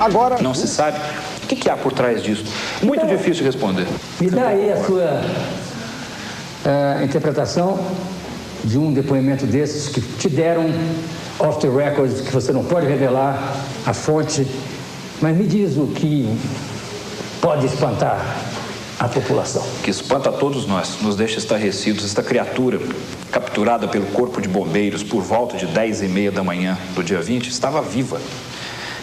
Agora... Não se sabe. O que há por trás disso? Muito difícil de responder. Me dá aí a sua interpretação de um depoimento desses que te deram off the record, que você não pode revelar a fonte, mas me diz o que pode espantar a população. Que espanta a todos nós, nos deixa estarrecidos. Esta criatura, capturada pelo corpo de bombeiros por volta de 10h30 da manhã do dia 20, estava viva.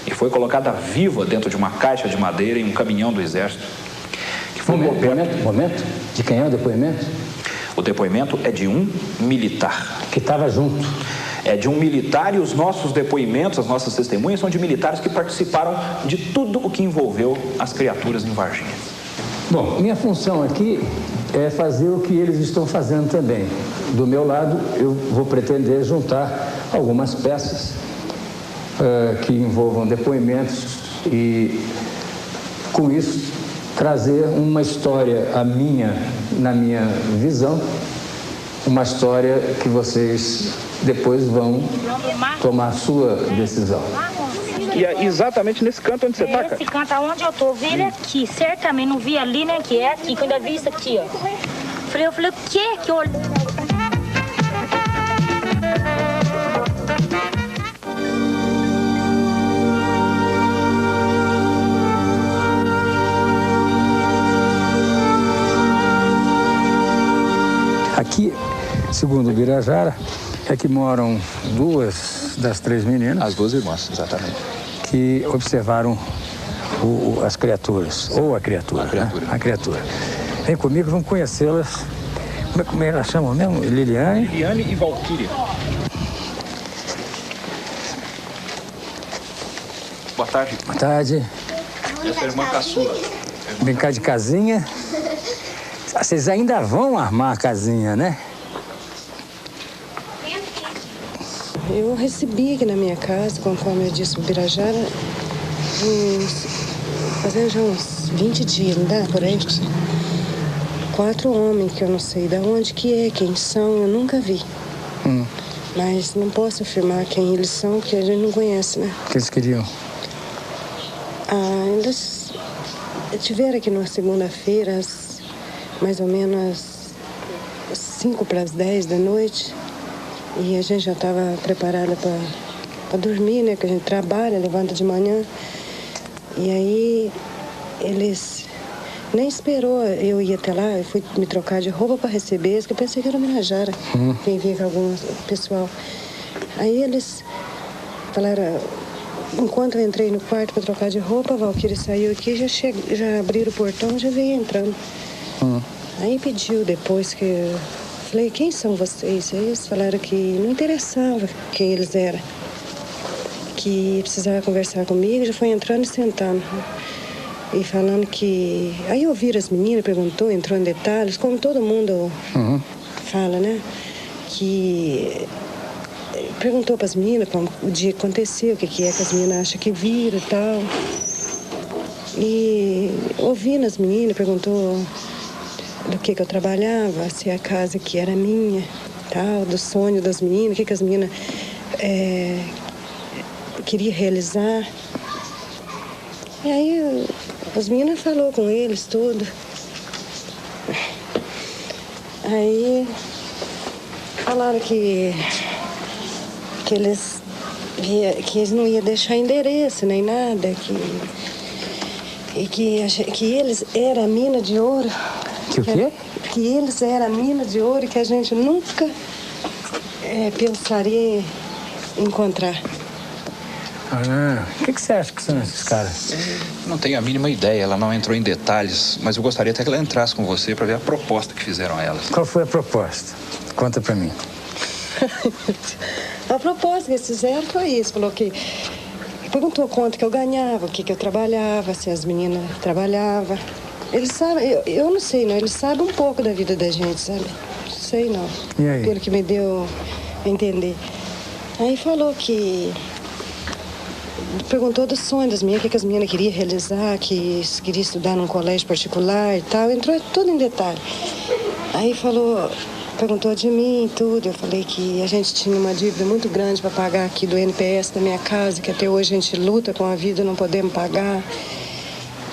E foi colocada viva dentro de uma caixa de madeira em um caminhão do Exército. Que foi Momento? De quem é o depoimento? O depoimento é de um militar. Que estava junto. É de um militar e os nossos depoimentos, as nossas testemunhas são de militares que participaram de tudo o que envolveu as criaturas em Varginha. Bom, minha função aqui é fazer o que eles estão fazendo também. Do meu lado, eu vou pretender juntar algumas peças que envolvam depoimentos e, com isso, trazer uma história, na minha visão, uma história que vocês depois vão tomar a sua decisão. E é exatamente nesse canto onde você está, cara? Esse canto onde eu tô, vi ele aqui, certamente, não vi ali, né, que é aqui, quando eu vi isso aqui, ó. Eu falei, o que que eu... Aqui, segundo o Birajara, é que moram 2 das 3 meninas. As 2 irmãs, exatamente. Que observaram as criaturas, ou a criatura. A criatura. Né? A criatura. Vem comigo, vamos conhecê-las. Como é que elas chamam mesmo? Liliane? Liliane e Valquíria. Boa tarde. Boa tarde. Essa é a irmã caçula. Brincar de casinha. Vocês ainda vão armar a casinha, né? Eu recebi aqui na minha casa, conforme eu disse, o Birajara, fazendo já uns 20 dias, não dá por aí? 4 homens que eu não sei de onde que é, quem são, eu nunca vi. Mas não posso afirmar quem eles são, porque a gente não conhece, né? O que eles queriam? Eles estiveram aqui numa segunda-feira, mais ou menos 5:50 da noite. E a gente já estava preparada para dormir, né? Que a gente trabalha, levanta de manhã. E aí, eles nem esperou eu ir até lá. Eu fui me trocar de roupa para receber eles, que eu pensei que era o Birajara. Quem vinha com algum pessoal. Aí eles falaram... Enquanto eu entrei no quarto para trocar de roupa, a Valquíria saiu aqui, já abriram o portão, já veio entrando. Aí pediu depois que... Eu falei, quem são vocês? Aí eles falaram que não interessava quem eles eram. Que precisava conversar comigo, já foi entrando e sentando. E falando que... Aí ouviram as meninas, perguntou, entrou em detalhes, como todo mundo fala, né? Que... Perguntou para as meninas como o dia que aconteceu, o que é que as meninas acham que viram e tal. E ouvindo as meninas, perguntou do que eu trabalhava, se a casa que era minha, tal, do sonho das meninas, o que as meninas queriam realizar. E aí as meninas falaram com eles tudo. Aí falaram que eles não iam deixar endereço nem nada, que eles eram a mina de ouro. Que o quê? Que eles eram a mina de ouro e que a gente nunca pensaria em encontrar. O que você acha que são esses caras? Não tenho a mínima ideia, ela não entrou em detalhes, mas eu gostaria até que ela entrasse com você para ver a proposta que fizeram a elas. Qual foi a proposta? Conta pra mim. A proposta que eles fizeram foi isso, falou que... Perguntou quanto que eu ganhava, o que eu trabalhava, se as meninas trabalhavam. Eles sabem, eu não sei, não, eles sabem um pouco da vida da gente, sabe? Não sei, não. E aí? Pelo que me deu a entender. Aí falou que... Perguntou do sonho das meninas, o que as meninas queriam realizar, que queriam estudar num colégio particular e tal. Entrou tudo em detalhe. Aí falou perguntou de mim e tudo. Eu falei que a gente tinha uma dívida muito grande para pagar aqui do NPS da minha casa, que até hoje a gente luta com a vida, não podemos pagar.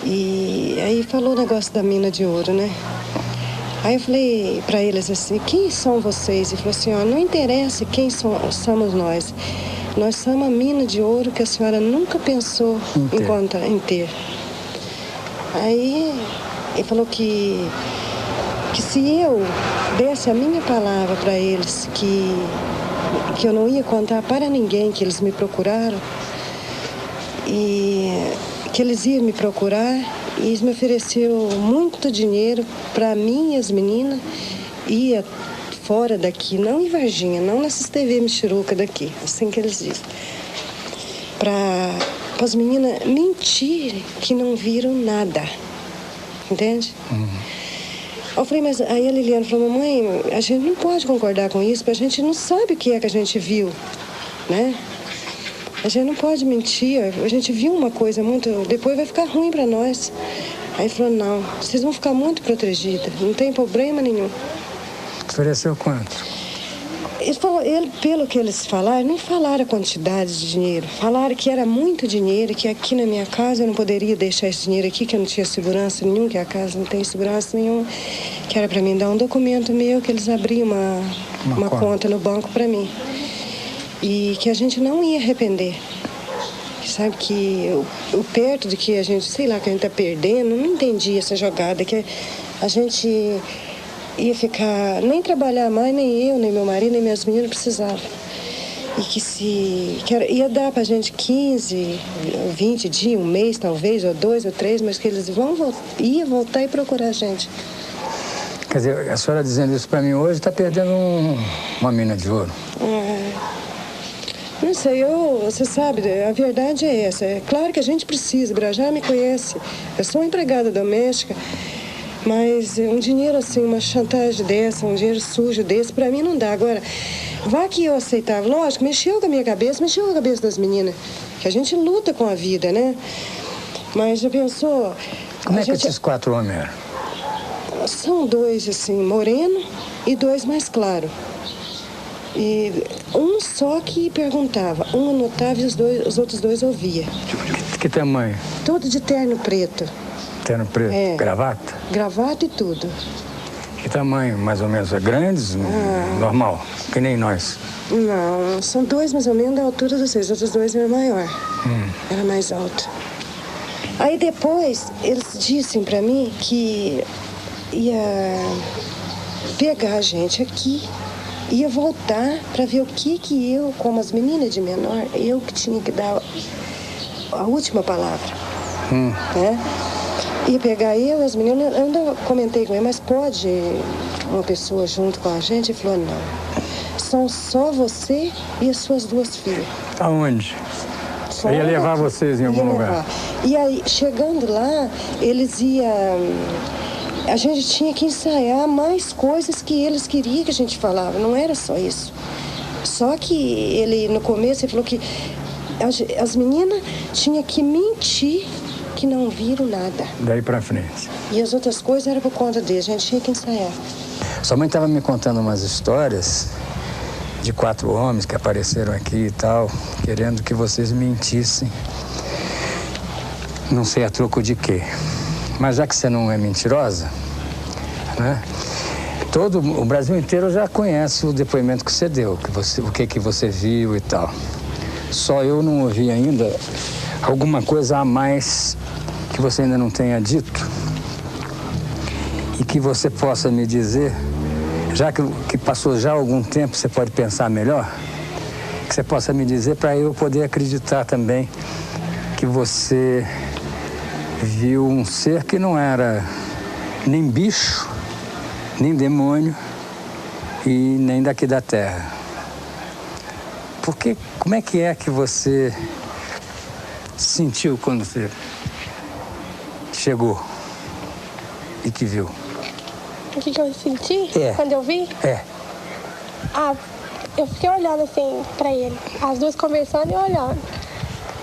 E aí falou o negócio da mina de ouro, né? Aí eu falei para eles assim, quem são vocês? E falou assim, ó, não interessa quem somos nós. Nós somos a mina de ouro que a senhora nunca pensou em ter. Aí ele falou que se eu desse a minha palavra para eles, que eu não ia contar para ninguém que eles me procuraram, e que eles iam me procurar, e eles me ofereceu muito dinheiro para mim e as meninas, ia fora daqui, não em Varginha, não nessas TV Michuruca daqui, assim que eles dizem, para as meninas mentirem que não viram nada, entende? Eu falei, mas aí a Liliana falou, mamãe, a gente não pode concordar com isso, porque a gente não sabe o que é que a gente viu, né? A gente não pode mentir, a gente viu uma coisa muito, depois vai ficar ruim para nós. Aí ele falou, não, vocês vão ficar muito protegidas, não tem problema nenhum. Ofereceu quanto? Ele falou, pelo que eles falaram, não falaram a quantidade de dinheiro. Falaram que era muito dinheiro, que aqui na minha casa eu não poderia deixar esse dinheiro aqui, que eu não tinha segurança nenhuma, que a casa não tem segurança nenhuma. Que era para mim dar um documento meu, que eles abriam uma conta no banco para mim. E que a gente não ia arrepender. Sabe que eu perto de que a gente, sei lá, que a gente tá perdendo, não entendi essa jogada, que a gente ia ficar, nem trabalhar mais, nem eu, nem meu marido, nem minhas meninas precisavam. E que ia dar pra gente 15, 20 dias, um mês talvez, ou 2 ou 3, mas que eles ia voltar e procurar a gente. Quer dizer, a senhora dizendo isso pra mim hoje está perdendo uma mina de ouro. Não sei, você sabe, a verdade é essa. É claro que a gente precisa, Brajá me conhece. Eu sou uma empregada doméstica, mas um dinheiro assim, uma chantagem dessa, um dinheiro sujo desse, pra mim não dá. Agora, vá que eu aceitava. Lógico, mexeu com a minha cabeça, mexeu com a cabeça das meninas. Que a gente luta com a vida, né? Mas já pensou... Como é que esses 4 homens eram? São 2, assim, moreno e 2 mais claro. E um só que perguntava, um anotava e os outros 2 ouvia. Que tamanho? Tudo de terno preto. Terno preto? É. Gravata? Gravata e tudo. Que tamanho, mais ou menos? Grandes? Normal? Que nem nós? Não, são 2 mais ou menos da altura de vocês. Os outros 2 eram maior. Era mais alto. Aí depois, eles disseram pra mim que ia pegar a gente aqui, ia voltar para ver o que eu, como as meninas de menor, eu que tinha que dar a última palavra. Né? Ia pegar eu, as meninas, eu ainda comentei com ele, mas pode uma pessoa junto com a gente? Ele falou, não. São só você e as suas 2 filhas. Aonde? Eu ia levar vocês em algum lugar. E aí, chegando lá, eles iam... A gente tinha que ensaiar mais coisas que eles queriam que a gente falava. Não era só isso. Só que ele, no começo, ele falou que as meninas tinham que mentir que não viram nada. Daí pra frente. E as outras coisas eram por conta deles. A gente tinha que ensaiar. Sua mãe estava me contando umas histórias de 4 homens que apareceram aqui e tal, querendo que vocês mentissem. Não sei a troco de quê. Mas já que você não é mentirosa, né? Todo o Brasil inteiro já conhece o depoimento que você deu, o que você viu e tal. Só eu não ouvi ainda alguma coisa a mais que você ainda não tenha dito e que você possa me dizer, já que passou já algum tempo, você pode pensar melhor, que você possa me dizer para eu poder acreditar também que você viu um ser que não era nem bicho, nem demônio e nem daqui da terra. Porque como é que você sentiu quando você chegou e que viu? O que eu senti quando eu vi? Eu fiquei olhando assim pra ele, as 2 conversando e olhando.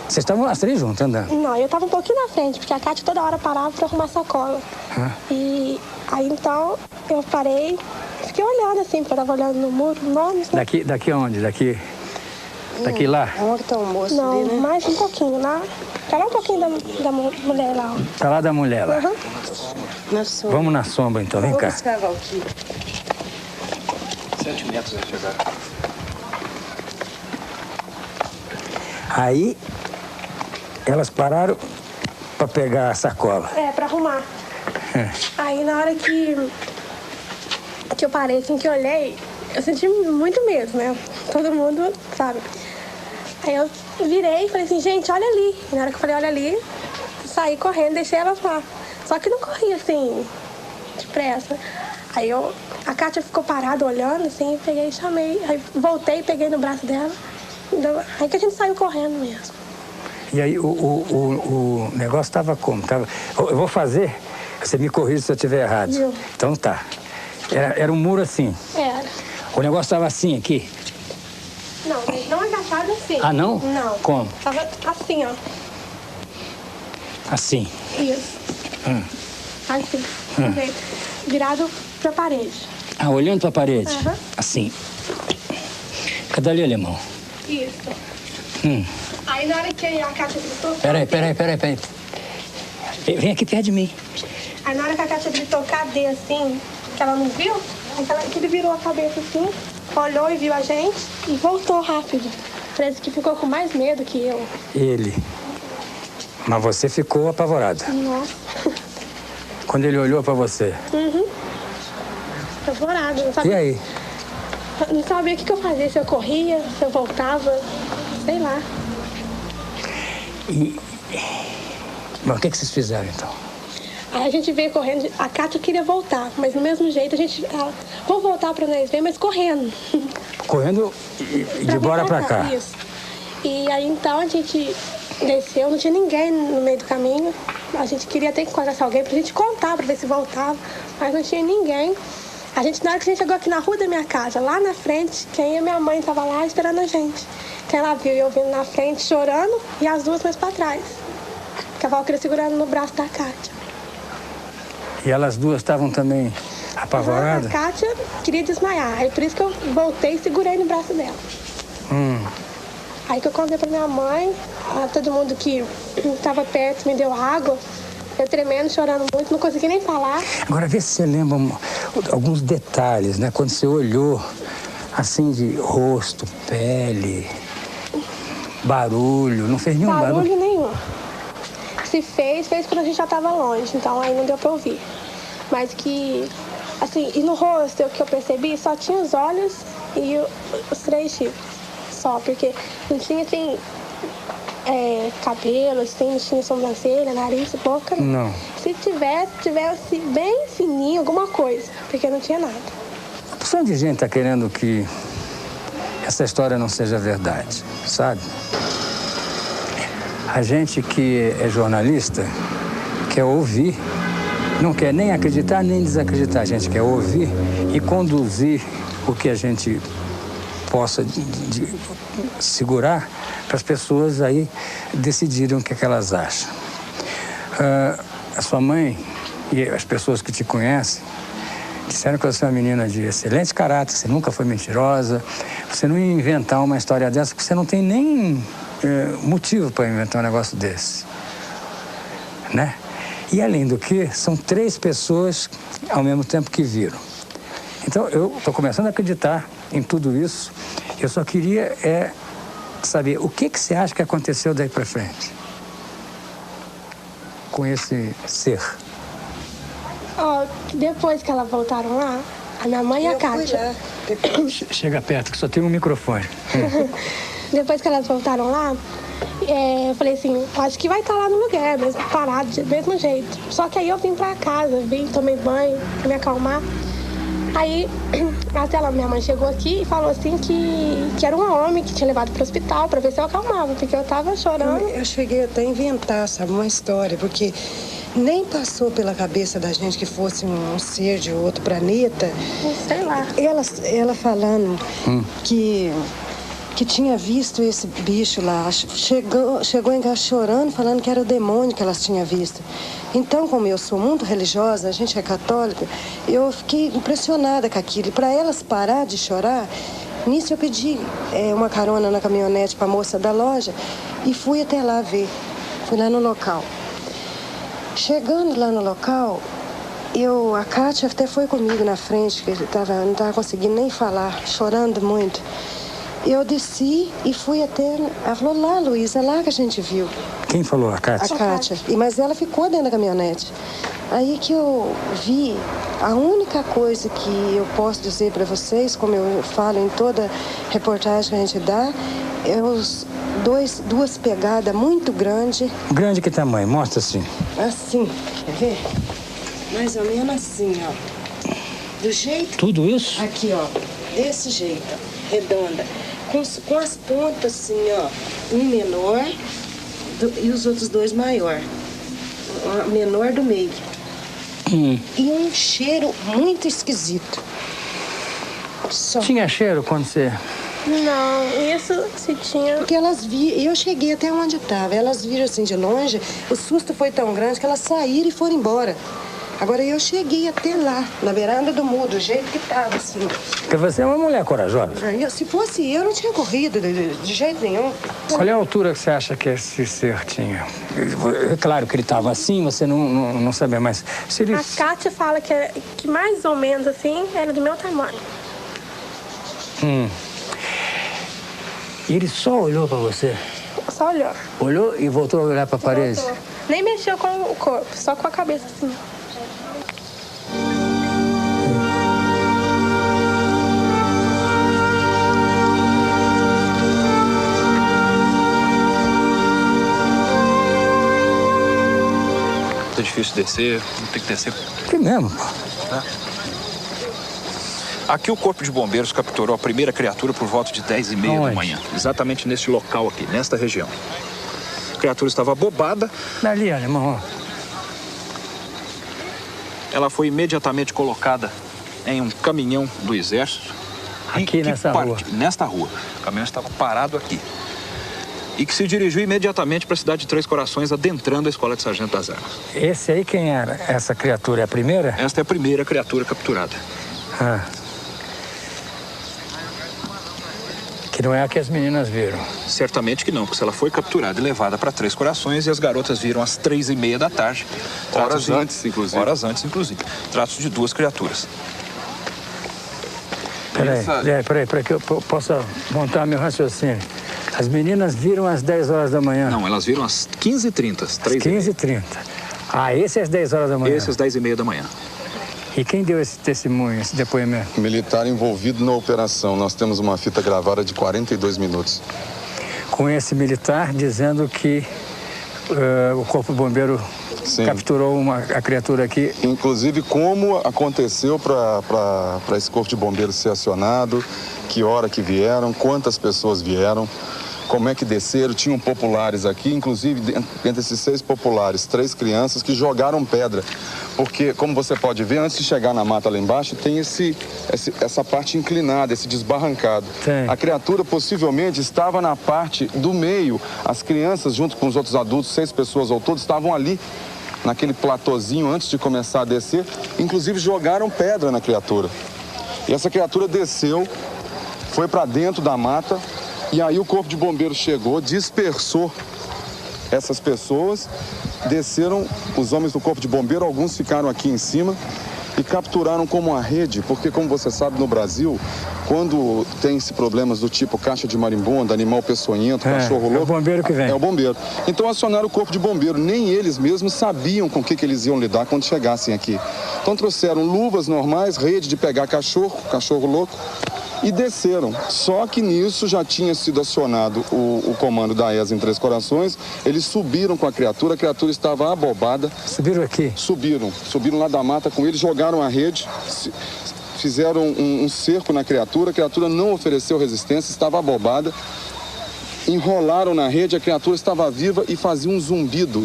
Vocês estavam as 3 juntas andando? Não, eu tava um pouquinho na frente, porque a Cátia toda hora parava pra arrumar sacola. E aí então eu parei fiquei olhando assim, porque eu tava olhando no muro, nomes, né? Daqui aonde? Daqui lá? Aonde tá o moço Não, ali, né? mais um pouquinho lá. Tá lá um pouquinho da mulher lá, ó. Tá lá da mulher lá. Uhum. Na sombra. Vamos na sombra então, vem Vou cá. buscar a Valquíria. 7 metros vai chegar. Aí elas pararam para pegar a sacola. É, pra arrumar. Aí na hora que eu parei, assim, que eu olhei, eu senti muito medo, né? Todo mundo sabe. Aí eu virei e falei assim, gente, olha ali. E na hora que eu falei, olha ali, saí correndo, deixei elas lá. Só que não corri assim, depressa. Aí a Kátia ficou parada olhando, assim, eu peguei e chamei. Aí voltei, peguei no braço dela. Aí que a gente saiu correndo mesmo. E aí o negócio estava como? Eu vou fazer, você me corrige se eu estiver errado. Viu? Então tá. Era um muro assim. Era. O negócio estava assim aqui. Não, mas não agachado assim. Ah, não? Não. Como? Tava assim, ó. Assim. Isso. Assim. Virado pra parede. Ah, olhando para a parede? Aham. Assim. Cadê ali, alemão? Isso. Hum. Aí na hora que a Kátia gritou... Peraí. Vem aqui perto de mim. Aí na hora que a Kátia gritou, cadê, assim, que ela não viu, aí ele virou a cabeça assim, olhou e viu a gente e voltou rápido. Parece que ficou com mais medo que eu. Ele. Mas você ficou apavorada. Nossa. Quando ele olhou para você. Apavorada. Não E sabia, aí? não sabia o que eu fazia, se eu corria, se eu voltava, sei lá. Mas o que vocês fizeram então? Aí a gente veio correndo, a Kátia queria voltar, mas do mesmo jeito a gente... vou voltar pra nós ver, mas correndo. Correndo de bora pra cá. Isso. E aí então a gente desceu, não tinha ninguém no meio do caminho. A gente queria ter que encontrar alguém pra gente contar, pra ver se voltava, mas não tinha ninguém. Na hora que a gente chegou aqui na rua da minha casa, lá na frente, quem e minha mãe tava lá esperando a gente. Então ela viu eu vindo na frente chorando e as duas mais pra trás. Que a Valquíria segurando no braço da Kátia. E elas duas estavam também apavoradas? A Kátia queria desmaiar, aí por isso que eu voltei e segurei no braço dela. Aí que eu contei pra minha mãe, todo mundo que estava perto me deu água, eu tremendo, chorando muito, não consegui nem falar. Agora vê se você lembra alguns detalhes, né? Quando você olhou, assim, de rosto, pele, barulho, não fez nenhum barulho? Barulho nenhum. Se fez quando a gente já estava longe, então aí não deu pra ouvir. Mas que, assim, e no rosto, o que eu percebi, só tinha os olhos e os 3 chifres. Só, porque não tinha, assim, cabelo, assim, não tinha sobrancelha, nariz, boca. Não. Se tivesse bem fininho, alguma coisa, porque não tinha nada. A porção de gente tá querendo que essa história não seja verdade, sabe? A gente que é jornalista quer ouvir, não quer nem acreditar nem desacreditar. A gente quer ouvir e conduzir o que a gente possa segurar para as pessoas aí decidirem o que é que elas acham. A sua mãe e as pessoas que te conhecem disseram que você é uma menina de excelente caráter, você nunca foi mentirosa, você não ia inventar uma história dessa, porque você não tem nem motivo para inventar um negócio desse, né? E além do que, são 3 pessoas ao mesmo tempo que viram. Então, eu estou começando a acreditar em tudo isso. Eu só queria saber o que você acha que aconteceu daí para frente com esse ser. Depois que elas voltaram lá, a minha mãe e a Kátia. Chega perto, que só tem um microfone. Depois que elas voltaram lá, eu falei assim, acho que vai estar lá no lugar, mesmo parado, do mesmo jeito. Só que aí eu vim pra casa, tomei banho, pra me acalmar. Aí, até minha mãe chegou aqui e falou assim que era um homem que tinha levado pro hospital pra ver se eu acalmava, porque eu tava chorando. Eu cheguei até a inventar, sabe, uma história, porque nem passou pela cabeça da gente que fosse um ser de outro planeta. Sei lá. Ela falando que que tinha visto esse bicho lá. Chegou em casa chorando, falando que era o demônio que elas tinham visto. Então, como eu sou muito religiosa, a gente é católica, eu fiquei impressionada com aquilo. E para elas parar de chorar, nisso eu pedi uma carona na caminhonete para a moça da loja e fui até lá ver. Fui lá no local. Chegando lá no local, a Kátia até foi comigo na frente, que não estava conseguindo nem falar, chorando muito. Eu desci e fui até... Ela falou, lá, Luísa, lá que a gente viu. Quem falou? A Kátia? A Kátia. Mas ela ficou dentro da caminhonete. Aí que eu vi, a única coisa que eu posso dizer para vocês, como eu falo em toda reportagem que a gente dá, é duas pegadas muito grandes. Grande que tamanho? Mostra assim. Assim, quer ver? Mais ou menos assim, ó. Do jeito... Tudo isso? Aqui, ó. Desse jeito, ó, redonda. Com as pontas assim, ó. Um menor e os outros dois maior. O menor do meio. E um cheiro muito esquisito. Só. Tinha cheiro quando você... Não, isso se tinha... Porque elas viram, eu cheguei até onde estava, elas viram assim de longe, o susto foi tão grande que elas saíram e foram embora. Agora eu cheguei até lá, na beirada do muro, do jeito que estava, assim. Porque você é uma mulher corajosa. Se fosse eu, não tinha corrido de jeito nenhum. Qual é a altura que você acha que esse ser tinha? É claro que ele estava assim, você não sabia, mas... Se ele... A Kátia fala que mais ou menos assim, era do meu tamanho. E ele só olhou para você? Só olhou. Olhou e voltou a olhar para a parede? Voltou. Nem mexeu com o corpo, só com a cabeça assim. Tá difícil descer, tem que descer. Que mesmo, pô. Aqui o Corpo de Bombeiros capturou a primeira criatura por volta de 10h30 da manhã. Exatamente neste local aqui, nesta região. A criatura estava bobada. Dali, alemão. Ela foi imediatamente colocada em um caminhão do Exército. Aqui nessa rua? Nesta rua. O caminhão estava parado aqui. E que se dirigiu imediatamente para a cidade de Três Corações, adentrando a Escola de Sargento das Armas. Esse aí quem era? Essa criatura é a primeira? Esta é a primeira criatura capturada. Que não é a que as meninas viram. Certamente que não, porque ela foi capturada e levada para Três Corações e as garotas viram às 3h30 da tarde. Horas antes, inclusive. Horas antes, inclusive. Trata-se de duas criaturas. Peraí, que eu possa montar meu raciocínio. As meninas viram às 10 horas da manhã. Não, elas viram às 15h30. Às 15h30. Esse é às 10 horas da manhã? Esse às 10h30 da manhã. E quem deu esse testemunho, esse depoimento? Militar envolvido na operação. Nós temos uma fita gravada de 42 minutos. Com esse militar dizendo que o Corpo Bombeiro capturou a criatura aqui. Inclusive como aconteceu para esse Corpo de Bombeiros ser acionado, que hora que vieram, quantas pessoas vieram, como é que desceram. Tinham populares aqui, inclusive entre esses 6 populares, 3 crianças que jogaram pedra. Porque, como você pode ver, antes de chegar na mata lá embaixo, tem essa parte inclinada, esse desbarrancado. Tem. A criatura possivelmente estava na parte do meio. As crianças, junto com os outros adultos, 6 pessoas ao todo, estavam ali, naquele platôzinho, antes de começar a descer. Inclusive, jogaram pedra na criatura. E essa criatura desceu, foi para dentro da mata, e aí o Corpo de Bombeiros chegou, dispersou essas pessoas. Desceram os homens do Corpo de Bombeiro, alguns ficaram aqui em cima e capturaram como uma rede, porque como você sabe no Brasil, quando tem-se problemas do tipo caixa de marimbondo, animal peçonhento, cachorro louco... É o bombeiro que vem. É o bombeiro. Então acionaram o Corpo de Bombeiro, nem eles mesmos sabiam com o que eles iam lidar quando chegassem aqui. Então trouxeram luvas normais, rede de pegar cachorro louco, e desceram. Só que nisso já tinha sido acionado o comando da ESA em Três Corações. Eles subiram com a criatura estava abobada. Subiram aqui? Subiram lá da mata com eles, jogaram a rede, fizeram um cerco na criatura. A criatura não ofereceu resistência, estava abobada. Enrolaram na rede, a criatura estava viva e fazia um zumbido.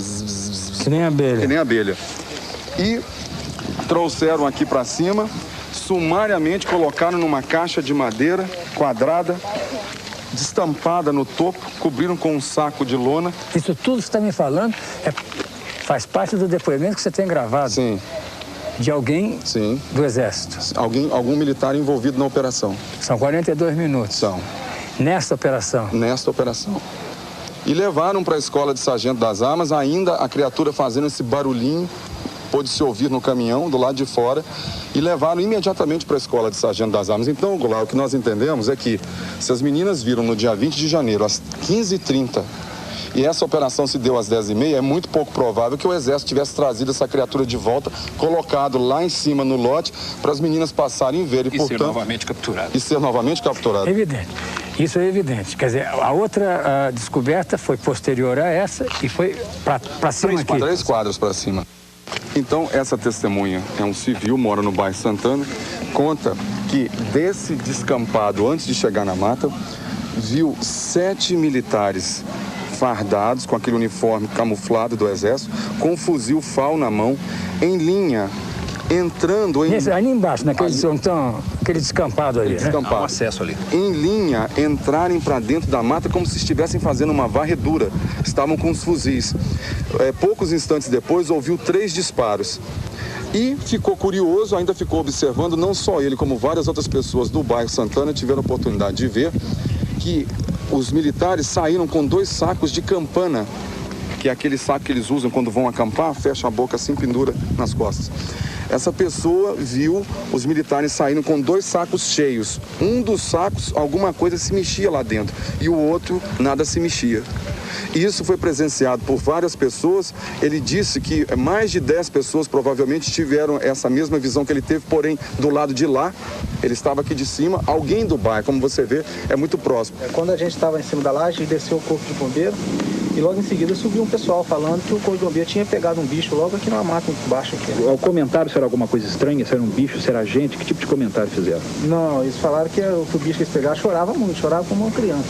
Que nem abelha. Que nem abelha. E trouxeram aqui para cima, sumariamente colocaram numa caixa de madeira quadrada destampada no topo, cobriram com um saco de lona. Isso tudo que você está me falando faz parte do depoimento que você tem gravado. Sim. De alguém Sim. do Exército. Algum militar envolvido na operação. São 42 minutos. São. Nesta operação. Nesta operação. E levaram para a escola de sargento das armas, ainda a criatura fazendo esse barulhinho, pôde se ouvir no caminhão, do lado de fora, e levaram imediatamente para a escola de sargento das armas. Então, Goulart, o que nós entendemos é que se as meninas viram no dia 20 de janeiro, às 15h30, e essa operação se deu às 10h30, é muito pouco provável que o Exército tivesse trazido essa criatura de volta, colocado lá em cima no lote, para as meninas passarem e verem. E portanto, ser novamente capturado. E ser novamente capturado. Evidente. Isso é evidente. Quer dizer, a outra descoberta foi posterior a essa e foi para cima aqui. 3 quadros para cima. Então, essa testemunha é um civil, mora no bairro Santana, conta que desse descampado, antes de chegar na mata, viu 7 militares fardados, com aquele uniforme camuflado do Exército, com um fuzil FAL na mão, em linha, entrando em... Ali embaixo, aquele descampado ali, descampado. Há um acesso ali. Em linha, entrarem para dentro da mata como se estivessem fazendo uma varredura. Estavam com os fuzis. Poucos instantes depois, ouviu 3 disparos. E ficou curioso, ainda ficou observando, não só ele, como várias outras pessoas do bairro Santana tiveram a oportunidade de ver que os militares saíram com 2 sacos de campana, que é aquele saco que eles usam quando vão acampar, fecha a boca assim, pendura nas costas. Essa pessoa viu os militares saindo com 2 sacos cheios. Um dos sacos, alguma coisa se mexia lá dentro, e o outro, nada se mexia. Isso foi presenciado por várias pessoas. Ele disse que mais de 10 pessoas provavelmente tiveram essa mesma visão que ele teve, porém, do lado de lá, ele estava aqui de cima, alguém do bairro, como você vê, é muito próximo. Quando a gente estava em cima da laje, desceu o corpo de bombeiro e logo em seguida subiu um pessoal falando que o corpo de bombeiro tinha pegado um bicho logo aqui numa mata embaixo aqui. O comentário, se era alguma coisa estranha, se era um bicho, se era gente, que tipo de comentário fizeram? Não, eles falaram que o bicho que eles pegaram chorava muito, chorava como uma criança.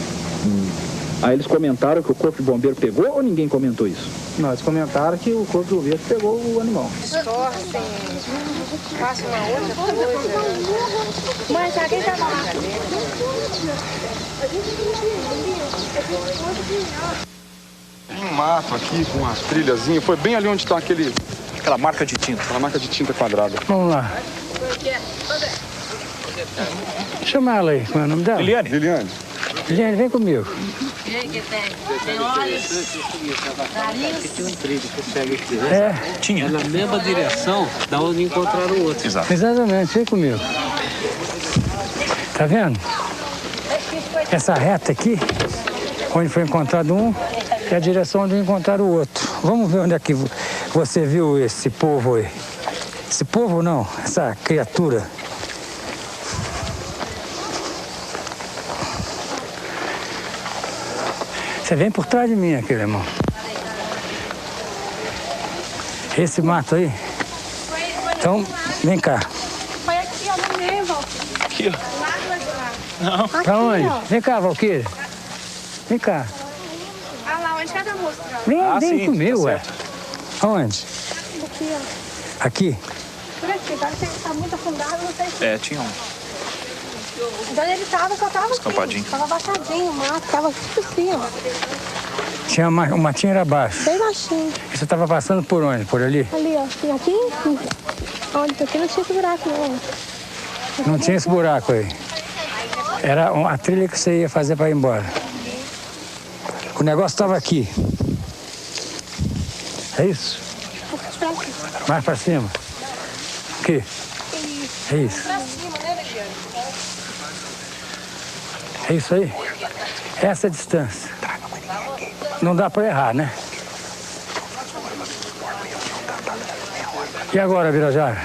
Aí eles comentaram que o corpo de bombeiro pegou ou ninguém comentou isso? Não, eles comentaram que o corpo de bombeiro pegou o animal. Distorcem, façam uma outra coisa. Mas alguém tá lá. Um mato aqui com uma trilhazinha, foi bem ali onde está aquela marca de tinta. Aquela marca de tinta quadrada. Vamos lá. Chama ela aí, qual é o nome dela? Liliane. Liliane, vem comigo. E aí, que tem olhos, nariz. Tinha. Na mesma direção da onde encontraram o outro. Exato. Exatamente, vem comigo. Tá vendo? Essa reta aqui, onde foi encontrado um, é a direção onde encontraram o outro. Vamos ver onde é que você viu esse povo aí. Esse povo não, essa criatura. Você vem por trás de mim aqui, irmão. Esse mato aí. Então, vem cá. Foi aqui, ó, no meio, Valquíria. Aqui, ó. Não. Pra onde? Vem cá, Valquíria. Vem cá. Ah lá, onde cada moça? Vem sim, comigo, tá ué. Aonde? Aqui, ó. Aqui? Por aqui, agora você tá muito afundado, não sei se... Tinha um. De onde ele tava, só tava Escampadinho. assim. Tava abaixadinho, o mato, tava tudo assim, ó. Tinha o matinho era baixo. Bem baixinho. E você estava passando por onde? Por ali? Ali, ó. E aqui, onde aqui não tinha esse buraco, não. Não tinha esse buraco aí. Era a trilha que você ia fazer para ir embora. O negócio estava aqui. É isso? Mais para cima. Aqui. É isso. É isso aí? Essa distância. Não dá para errar, né? E agora, Birajara?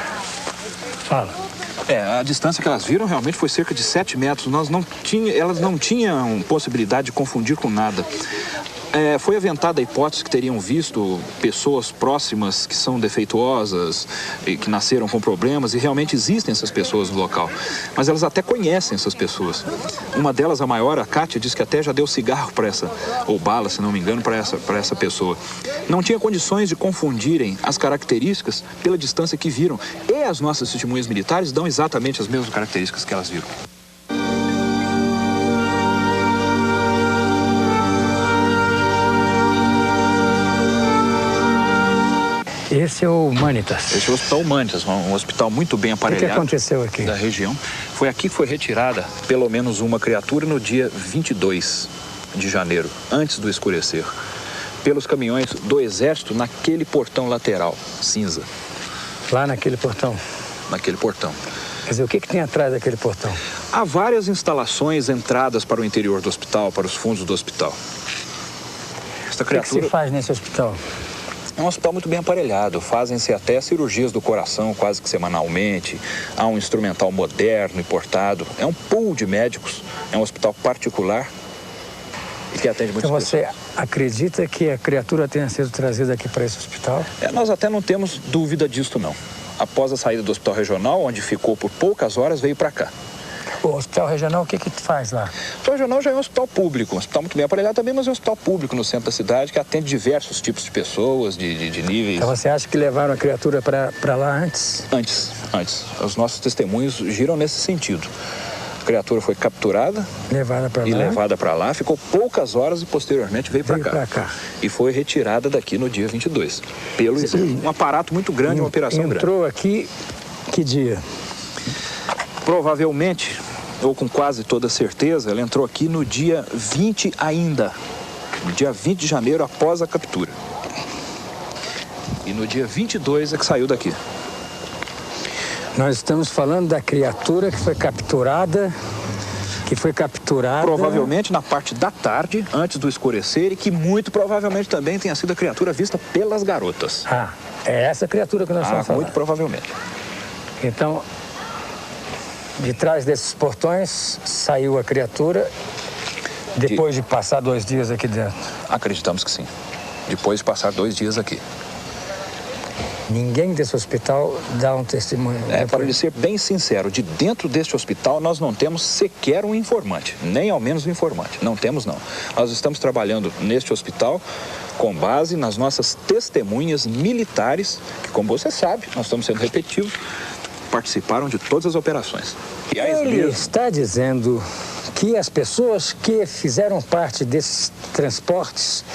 Fala. A distância que elas viram realmente foi cerca de 7 metros. Elas não tinham possibilidade de confundir com nada. Foi aventada a hipótese que teriam visto pessoas próximas que são defeituosas e que nasceram com problemas, e realmente existem essas pessoas no local. Mas elas até conhecem essas pessoas. Uma delas, a maior, a Kátia, disse que até já deu cigarro para essa, ou bala, se não me engano, para essa pessoa. Não tinha condições de confundirem as características pela distância que viram. E as nossas testemunhas militares dão exatamente as mesmas características que elas viram. Humanitas. Esse é o Hospital Humanitas, um hospital muito bem aparelhado. O que aconteceu aqui? Da região. Foi aqui que foi retirada pelo menos uma criatura no dia 22 de janeiro, antes do escurecer, pelos caminhões do Exército naquele portão lateral, cinza. Lá naquele portão? Naquele portão. Quer dizer, o que tem atrás daquele portão? Há várias instalações, entradas para o interior do hospital, para os fundos do hospital. Esta criatura... O que se faz nesse hospital? É um hospital muito bem aparelhado, fazem-se até cirurgias do coração quase que semanalmente, há um instrumental moderno importado, é um pool de médicos, é um hospital particular e que atende muitas pessoas. Então você acredita que a criatura tenha sido trazida aqui para esse hospital? Nós até não temos dúvida disto não. Após a saída do hospital regional, onde ficou por poucas horas, veio para cá. O hospital regional, o que faz lá? O hospital regional já é um hospital público, um hospital muito bem aparelhado também, mas é um hospital público no centro da cidade que atende diversos tipos de pessoas, de níveis. Então você acha que levaram a criatura para lá antes? Antes. Os nossos testemunhos giram nesse sentido. A criatura foi capturada levada para lá, ficou poucas horas e posteriormente veio para cá. E foi retirada daqui no dia 22. Pelo um aparato muito grande, uma operação grande. Entrou aqui que dia? Provavelmente, ou com quase toda certeza, ela entrou aqui no dia 20 ainda. No dia 20 de janeiro, após a captura. E no dia 22 é que saiu daqui. Nós estamos falando da criatura que foi capturada... Provavelmente na parte da tarde, antes do escurecer, e que muito provavelmente também tenha sido a criatura vista pelas garotas. Ah, é essa criatura que nós estamos falando? Muito provavelmente. Então, de trás desses portões, saiu a criatura, depois de passar 2 dias aqui dentro? Acreditamos que sim. Depois de passar 2 dias aqui. Ninguém desse hospital dá um testemunho? Para lhe ser bem sincero, de dentro deste hospital nós não temos sequer um informante, nem ao menos um informante. Não temos, não. Nós estamos trabalhando neste hospital com base nas nossas testemunhas militares, que, como você sabe, nós estamos sendo repetitivos, participaram de todas as operações. E ele está dizendo que as pessoas que fizeram parte desses transportes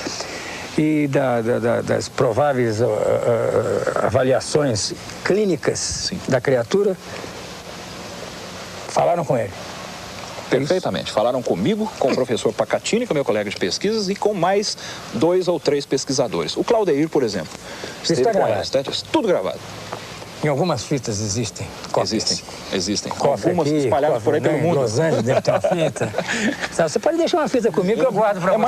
e das prováveis avaliações clínicas da criatura falaram com ele? Perfeitamente. Falaram comigo, com o professor Pacatini, que é meu colega de pesquisas, e com mais 2 ou 3 pesquisadores. O Claudeir, por exemplo. Isso está gravado? Tudo gravado. Em algumas fitas existem cópias? Existem. Cofre algumas aqui, espalhadas por aí pelo mundo. Los Angeles deve ter uma fita. Sabe, você pode deixar uma fita comigo que eu guardo para você.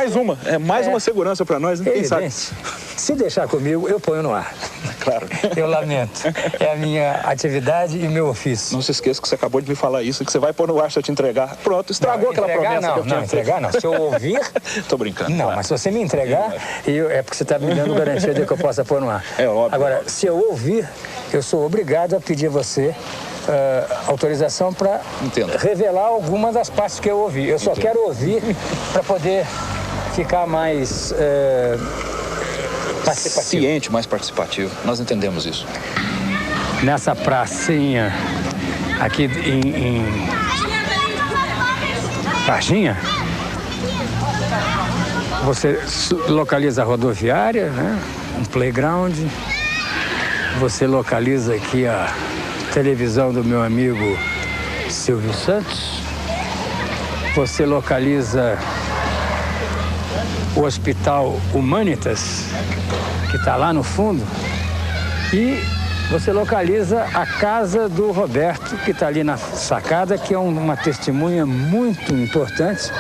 É mais uma segurança para nós, quem sabe? Se deixar comigo, eu ponho no ar. Claro. Eu lamento. É a minha atividade e meu ofício. Não se esqueça que você acabou de me falar isso, que você vai pôr no ar se eu te entregar. Pronto, estragou aquela promessa que eu tinha. Não, entregar não. Se eu ouvir... Tô brincando. Não, mas se você me entregar, é porque você está me dando garantia de que eu possa pôr no ar. É óbvio. Agora, se eu ouvir, eu sou obrigado a pedir a você autorização para revelar alguma das partes que eu ouvi. Eu só quero ouvir para poder ficar mais participativo. Ciente, mais participativo. Nós entendemos isso. Nessa pracinha aqui em Varginha, você localiza a rodoviária, né? Um playground. Você localiza aqui a televisão do meu amigo Silvio Santos. Você localiza o Hospital Humanitas, que está lá no fundo. E você localiza a casa do Roberto, que está ali na sacada, que é uma testemunha muito importante,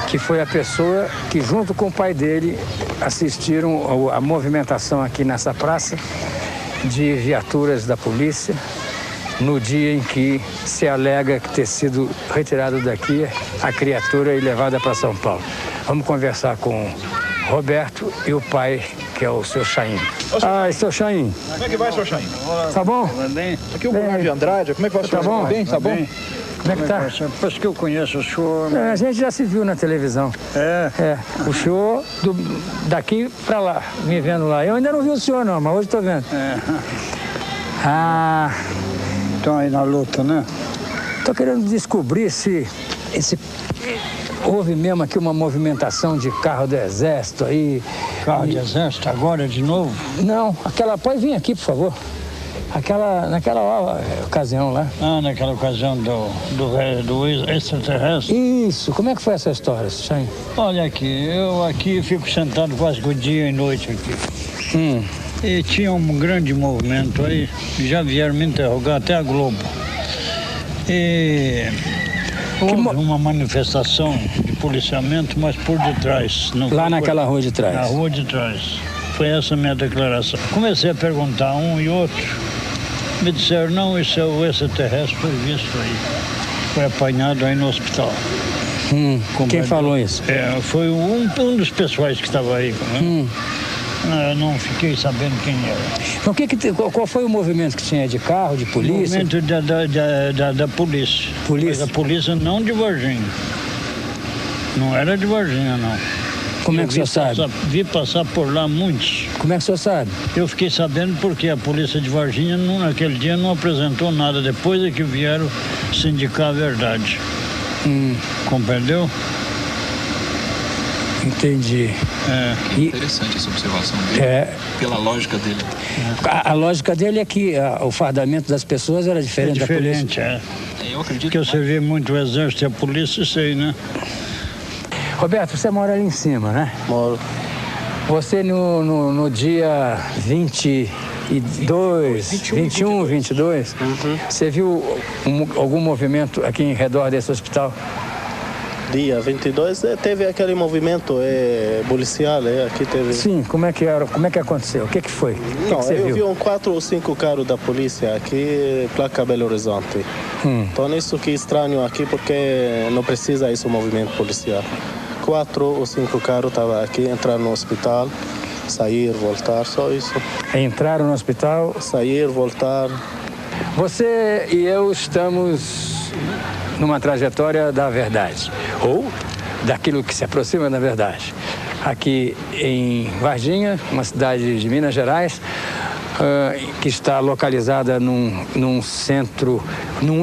que foi a pessoa que, junto com o pai dele, assistiram a movimentação aqui nessa praça de viaturas da polícia no dia em que se alega ter sido retirado daqui a criatura e levada para São Paulo. Vamos conversar com o Roberto e o pai, que é o seu Chaim. Seu Chaim. Como é que vai, seu Chaim? Tá bom? Bem. Aqui é o Bernardo de Andrade. Como é que vai, tá bom? Bem? Tá bom? Como é que tá? Depois que eu conheço o senhor... A gente já se viu na televisão. O senhor daqui para lá, me vendo lá. Eu ainda não vi o senhor não, mas hoje estou vendo. Estão aí na luta, né? Estou querendo descobrir se houve mesmo aqui uma movimentação de carro do Exército aí. Carro de Exército agora de novo? Não, pode vir aqui, por favor. Naquela ocasião lá. Ah, naquela ocasião do extraterrestre? Isso, como é que foi essa história, Chain? Olha aqui, eu aqui fico sentado quase que dia e noite aqui. E tinha um grande movimento aí, já vieram me interrogar até a Globo. E houve uma manifestação de policiamento, mas por detrás. Lá naquela rua de trás? Na rua de trás. Foi essa a minha declaração. Comecei a perguntar um e outro. Me disseram, não, isso é o extraterrestre, foi visto aí. Foi apanhado aí no hospital. Quem falou isso? Foi um dos pessoais que estava aí. Eu não fiquei sabendo quem era. Então, qual foi o movimento que tinha? De carro, de polícia? O movimento da polícia. Polícia? Mas a polícia não de Varginha. Não era de Varginha, não. Como é que o senhor sabe? Vi passar por lá muitos. Como é que o senhor sabe? Eu fiquei sabendo porque a polícia de Varginha, naquele dia, não apresentou nada. Depois é que vieram sindicar a verdade. Compreendeu? Entendi. Interessante essa observação dele. Pela lógica dele. A lógica dele é que o fardamento das pessoas era diferente da polícia. Eu acredito que você vê muito o exército e a polícia, sei, né? Roberto, você mora ali em cima, né? Moro. Você no dia 21, 22, você viu algum movimento aqui em redor desse hospital? Dia 22 teve aquele movimento policial, aqui teve. Sim, como é que era? Como é que aconteceu? O que foi? Não, que eu viu? vi 4 ou 5 carros da polícia aqui, placa Belo Horizonte. Então isso que é estranho aqui porque não precisa esse movimento policial. 4 ou 5 carros estavam aqui, entraram no hospital, sair, voltar, só isso. Entraram no hospital? Sair, voltar. Você e eu estamos numa trajetória da verdade, ou daquilo que se aproxima da verdade. Aqui em Varginha, uma cidade de Minas Gerais, que está localizada num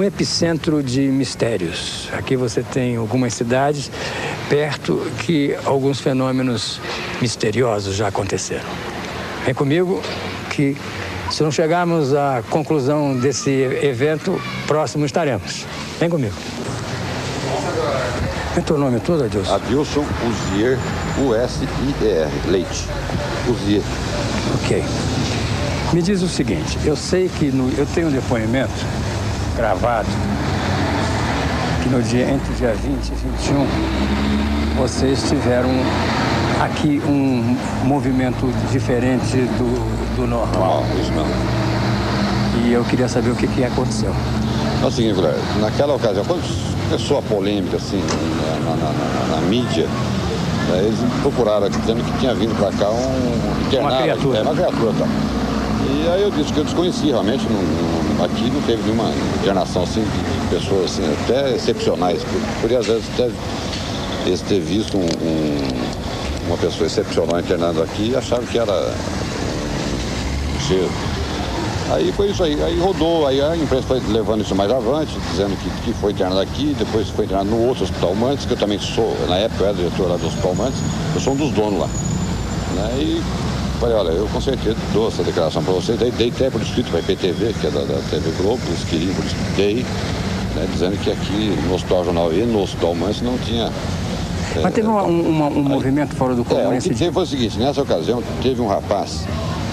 epicentro de mistérios. Aqui você tem algumas cidades perto que alguns fenômenos misteriosos já aconteceram. Vem comigo que, se não chegarmos à conclusão desse evento, próximo estaremos. Vem comigo. É teu nome todo, Adilson? Adilson Uzier, U-S-I-E-R, Leite. Uzier. Ok. Me diz o seguinte, eu sei que eu tenho um depoimento gravado que entre o dia 20 e 21, vocês tiveram aqui um movimento diferente do normal. Isso não. E eu queria saber o que aconteceu. É o seguinte, naquela ocasião, quando começou a polêmica assim, na mídia, eles procuraram aqui, dizendo que tinha vindo para cá um internado. Uma criatura. Uma criatura, tá. E aí eu disse que eu desconhecia, realmente, aqui não teve nenhuma internação assim, de pessoas assim, até excepcionais. Poderia às vezes até eles ter visto uma pessoa excepcional internada aqui e acharam que era um cheiro. Aí foi isso aí rodou, aí a imprensa foi levando isso mais avante, dizendo que foi internado aqui, depois foi internado no outro Hospital Mantes, que eu também sou, na época eu era diretor lá do Hospital Mantes, eu sou um dos donos lá. Né? E falei, olha, eu com certeza dou essa declaração para vocês, dei até por escrito para a IPTV, que é da TV Globo, eles queriam, por isso dei, né, dizendo que aqui no Hospital Jornal e no Hospital Mantes não tinha... Mas teve um movimento fora do comum? O que teve foi o seguinte, nessa ocasião teve um rapaz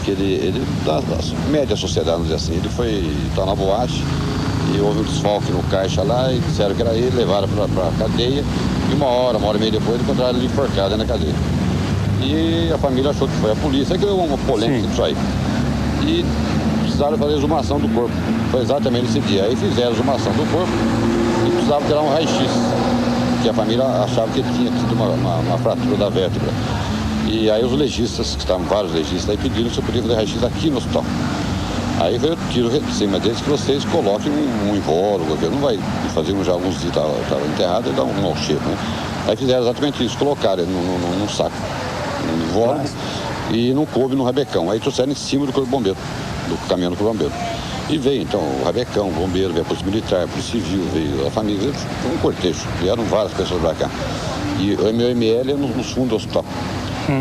que ele da média sociedade, vamos dizer assim, ele tá na boate e houve um desfalque no caixa lá e disseram que era ele, levaram para a cadeia e uma hora e meia depois encontraram ele enforcado na cadeia. E a família achou que foi a polícia, que deu uma polêmica disso aí. E precisaram fazer a exumação do corpo. Foi exatamente esse dia. Aí fizeram a exumação do corpo e precisavam tirar um raio-x, que a família achava que ele tinha tido uma fratura da vértebra. E aí os legistas, que estavam vários legistas, aí pediram se eu podia fazer raio-x aqui no hospital. Aí eu tiro de cima deles que vocês coloquem um invólucro, que não vai fazer já alguns dias, estava enterrado, e dá um mau cheiro, né? Aí fizeram exatamente isso, colocaram num saco, num invólucro, e não coube no rabecão. Aí trouxeram em cima do corpo bombeiro, do caminhão do corpo bombeiro. E veio, então, o Rabecão, o bombeiro, veio a Polícia Militar, a Polícia Civil, veio a família, um cortejo. Vieram várias pessoas pra cá. E o meu ML é nos fundos do hospital.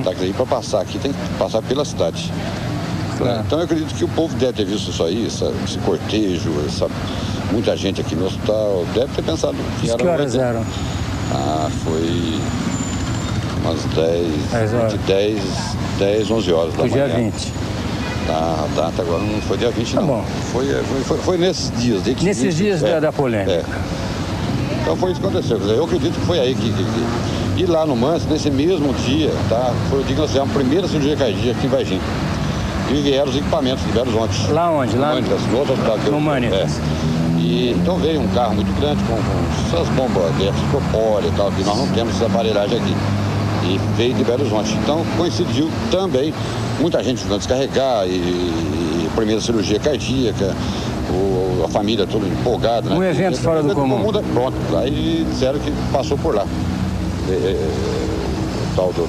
Tá, para passar aqui tem que passar pela cidade. Então eu acredito que o povo deve ter visto isso aí, esse cortejo, muita gente aqui no hospital, deve ter pensado que era... Que horas eram? Foi umas 10, 11 horas da manhã. Dia 20. A data agora não foi dia 20, não. Bom. Foi nesses dias. Nesses dias da polêmica. Então foi isso que aconteceu. Eu acredito que foi aí que... E lá no Manso, nesse mesmo dia, tá? Foi o dia que nós fizemos a primeira cirurgia cardíaca aqui em Varginha. E vieram os equipamentos de Belo Horizonte. Lá onde? Lá no outro hospital. No Humanitas. E então veio um carro muito grande com essas bombas de extracorpórea e tal, que nós não temos essa aparelhagem aqui. E veio de Belo Horizonte. Então coincidiu também muita gente tentando descarregar e primeira cirurgia cardíaca, a família toda empolgada. Um evento fora do comum. Pronto. Aí disseram que passou por lá. O tal do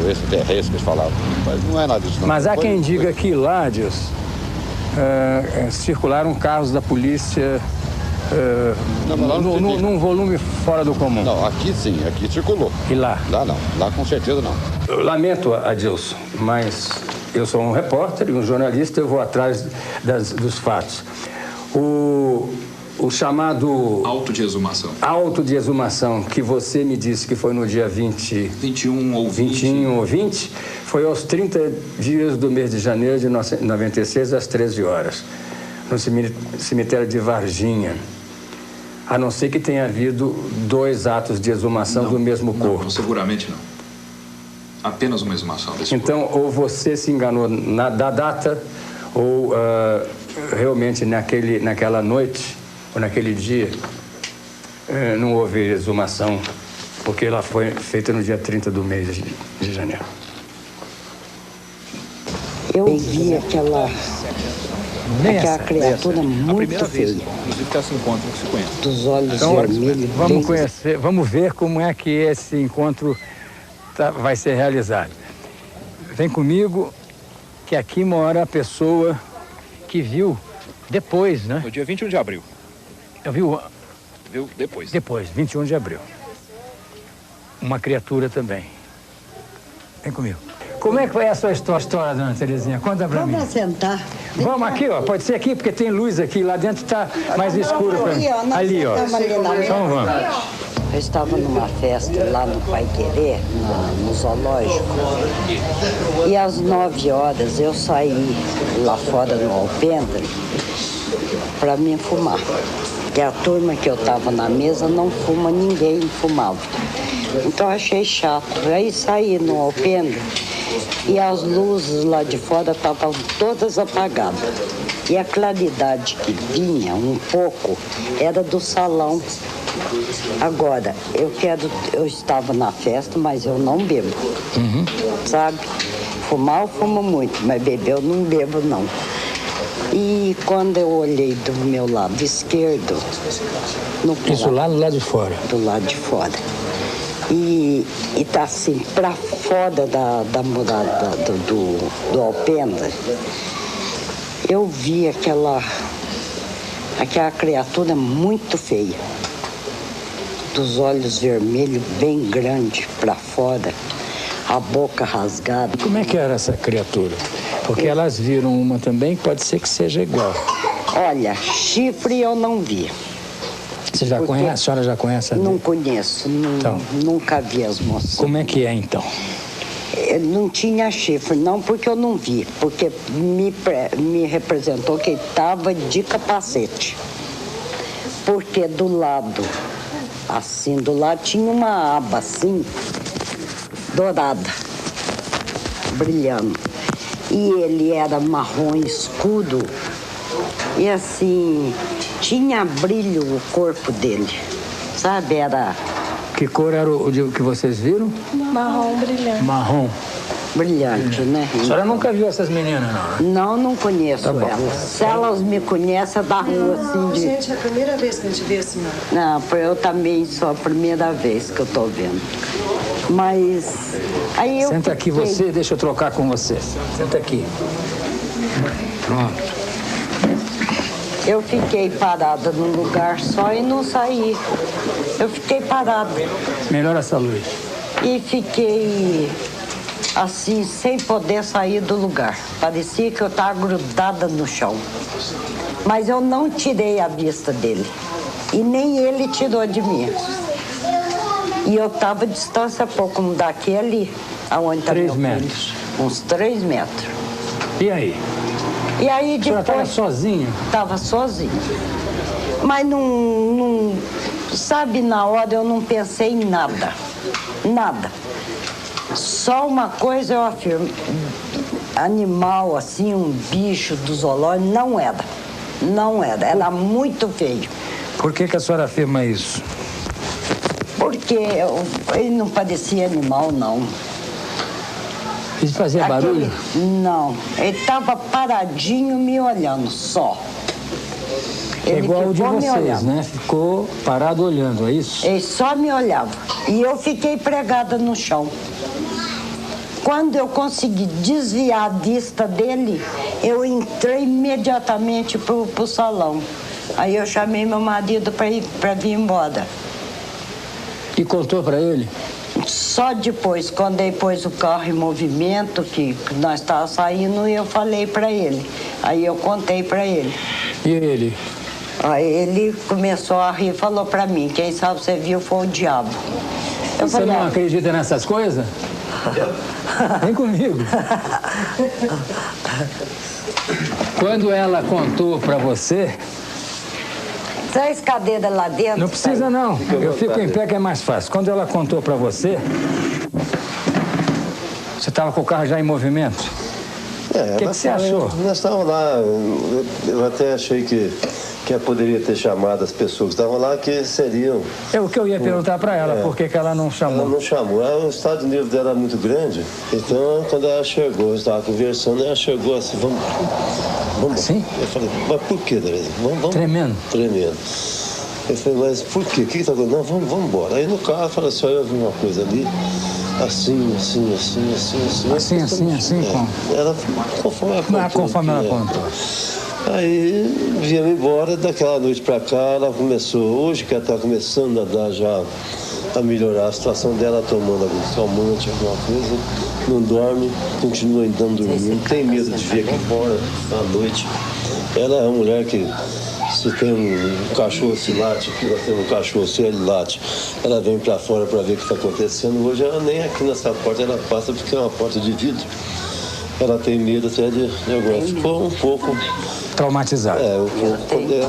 extraterrestre que eles falavam. Mas não é nada disso. Não. Mas há quem diga que lá, Deus, circularam carros da polícia num volume fora do comum. Não, aqui sim, aqui circulou. E lá? Lá não, lá com certeza não. Eu lamento, Adilson, mas eu sou um repórter e um jornalista, eu vou atrás dos fatos. O chamado... Auto de exumação. Auto de exumação, que você me disse que foi no dia 21 ou 20, foi aos 30 dias do mês de janeiro de 96, às 13 horas, no cemitério de Varginha. A não ser que tenha havido 2 atos de exumação do mesmo corpo. Não, seguramente não. Apenas uma exumação desse corpo. Então, ou você se enganou da data, ou realmente naquela noite, ou naquele dia, não houve exumação, porque ela foi feita no dia 30 do mês de janeiro. Eu vi aquela criatura muito feia. Inclusive que ela se encontra, que se conhece. Dos olhos vermelhos. Vamos conhecer, vamos ver como é que esse encontro vai ser realizado. Vem comigo, que aqui mora a pessoa que viu depois, né? No dia 21 de abril. Eu vi Viu depois. Depois, 21 de abril. Uma criatura também. Vem comigo. Como é que foi a sua história, dona Terezinha? Conta pra mim. Vamos sentar. Vamos aqui, ó. Pode ser aqui, porque tem luz aqui. Lá dentro tá mais escuro pra mim. Ali, ó. Então vamos. Eu estava numa festa lá no Pai Querer, no zoológico. E às 9 horas eu saí lá fora no alpendre para me fumar. Porque a turma que eu estava na mesa não fuma, ninguém fumava. Então eu achei chato. Aí saí no alpendre e as luzes lá de fora estavam todas apagadas. E a claridade que vinha um pouco era do salão. Agora, eu estava na festa, mas eu não bebo. Sabe? Fumar eu fumo muito, mas beber eu não bebo, não. E quando eu olhei do meu lado esquerdo... Isso lá do lado de fora? Do lado de fora. E tá assim, pra fora da murada do alpendre, eu vi aquela criatura muito feia. Dos olhos vermelhos bem grandes pra fora, a boca rasgada. Como é que era essa criatura? Porque elas viram uma também, pode ser que seja igual. Olha, chifre eu não vi. Você já conhece? A senhora já conhece? Não conheço, nunca vi as moças. Como é que é então? Não tinha chifre, não, porque eu não vi. Porque me representou que estava de capacete. Porque do lado tinha uma aba assim, dourada, brilhando. E ele era marrom escuro e assim, tinha brilho o corpo dele, sabe? Era... Que cor era o que vocês viram? Marrom brilhante. Marrom. Brilhante, né? A senhora nunca viu essas meninas, não? Não conheço elas. Se elas me conhecem, é da rua, assim, de... Gente, é a primeira vez que a gente vê a senhora. Não, eu também sou a primeira vez que eu tô vendo. Mas... Aí Senta aqui você, deixa eu trocar com você. Senta aqui. Pronto. Eu fiquei parada num lugar só e não saí. Eu fiquei parada. Melhora essa luz. E fiquei assim, sem poder sair do lugar. Parecia que eu estava grudada no chão. Mas eu não tirei a vista dele. E nem ele tirou de mim. E eu estava a distância pouco daqui ali, aonde está meu filho. 3 metros. Uns 3 metros. E aí? E aí depois... Estava sozinho? Estava sozinho. Mas não... Sabe, na hora eu não pensei em nada. Nada. Só uma coisa eu afirmo. Animal, assim, um bicho do zoológico, não era. Não era. Era muito feio. Por que a senhora afirma isso? Porque ele não parecia animal, não. Ele fazia barulho? Não. Ele estava paradinho me olhando, só. É Ele igual o de ficou me vocês, olhando. né? Ficou parado olhando, é isso? Ele só me olhava. E eu fiquei pregada no chão. Quando eu consegui desviar a vista dele, eu entrei imediatamente pro salão. Aí eu chamei meu marido para vir embora. E contou para ele? Só depois, quando ele pôs o carro em movimento, que nós estávamos saindo, eu falei para ele. Aí eu contei para ele. E ele? Aí ele começou a rir e falou para mim, quem sabe você viu foi o diabo. Você não acredita nessas coisas? Vem comigo. Quando ela contou para você... Traz cadeira lá dentro. Não precisa, não. Eu fico em pé que é mais fácil. Quando ela contou para você, você estava com o carro já em movimento? O que você achou? Nós estávamos lá, eu até achei que poderia ter chamado as pessoas que estavam lá, que seriam... É o que eu ia perguntar para ela, por que ela não chamou? Ela não chamou. O estado de nível dela era muito grande, então quando ela chegou, eu estava conversando, ela chegou assim, vamos. Sim? Eu falei, mas por que, Tereza? Vamos. Tremendo? Tremendo. Eu falei, mas por quê? O que está acontecendo? Não, vamos embora. Aí no carro, eu falei assim, eu vi uma coisa ali, assim, como? Ela, conforme ela contou. Conforme ela contou. Aí viemos embora, daquela noite pra cá, ela começou, hoje que ela tá começando a dar já, a melhorar a situação dela, tomando algum calmante, alguma coisa, não dorme, continua andando dormindo, não tem medo de vir aqui fora à noite. Ela é uma mulher que, se tem um cachorro se late, aqui nós temos um cachorro se ele late, ela vem pra fora pra ver o que está acontecendo. Hoje ela nem aqui nessa porta ela passa porque é uma porta de vidro. Ela tem medo até de agora. Ficou um pouco traumatizada. Ela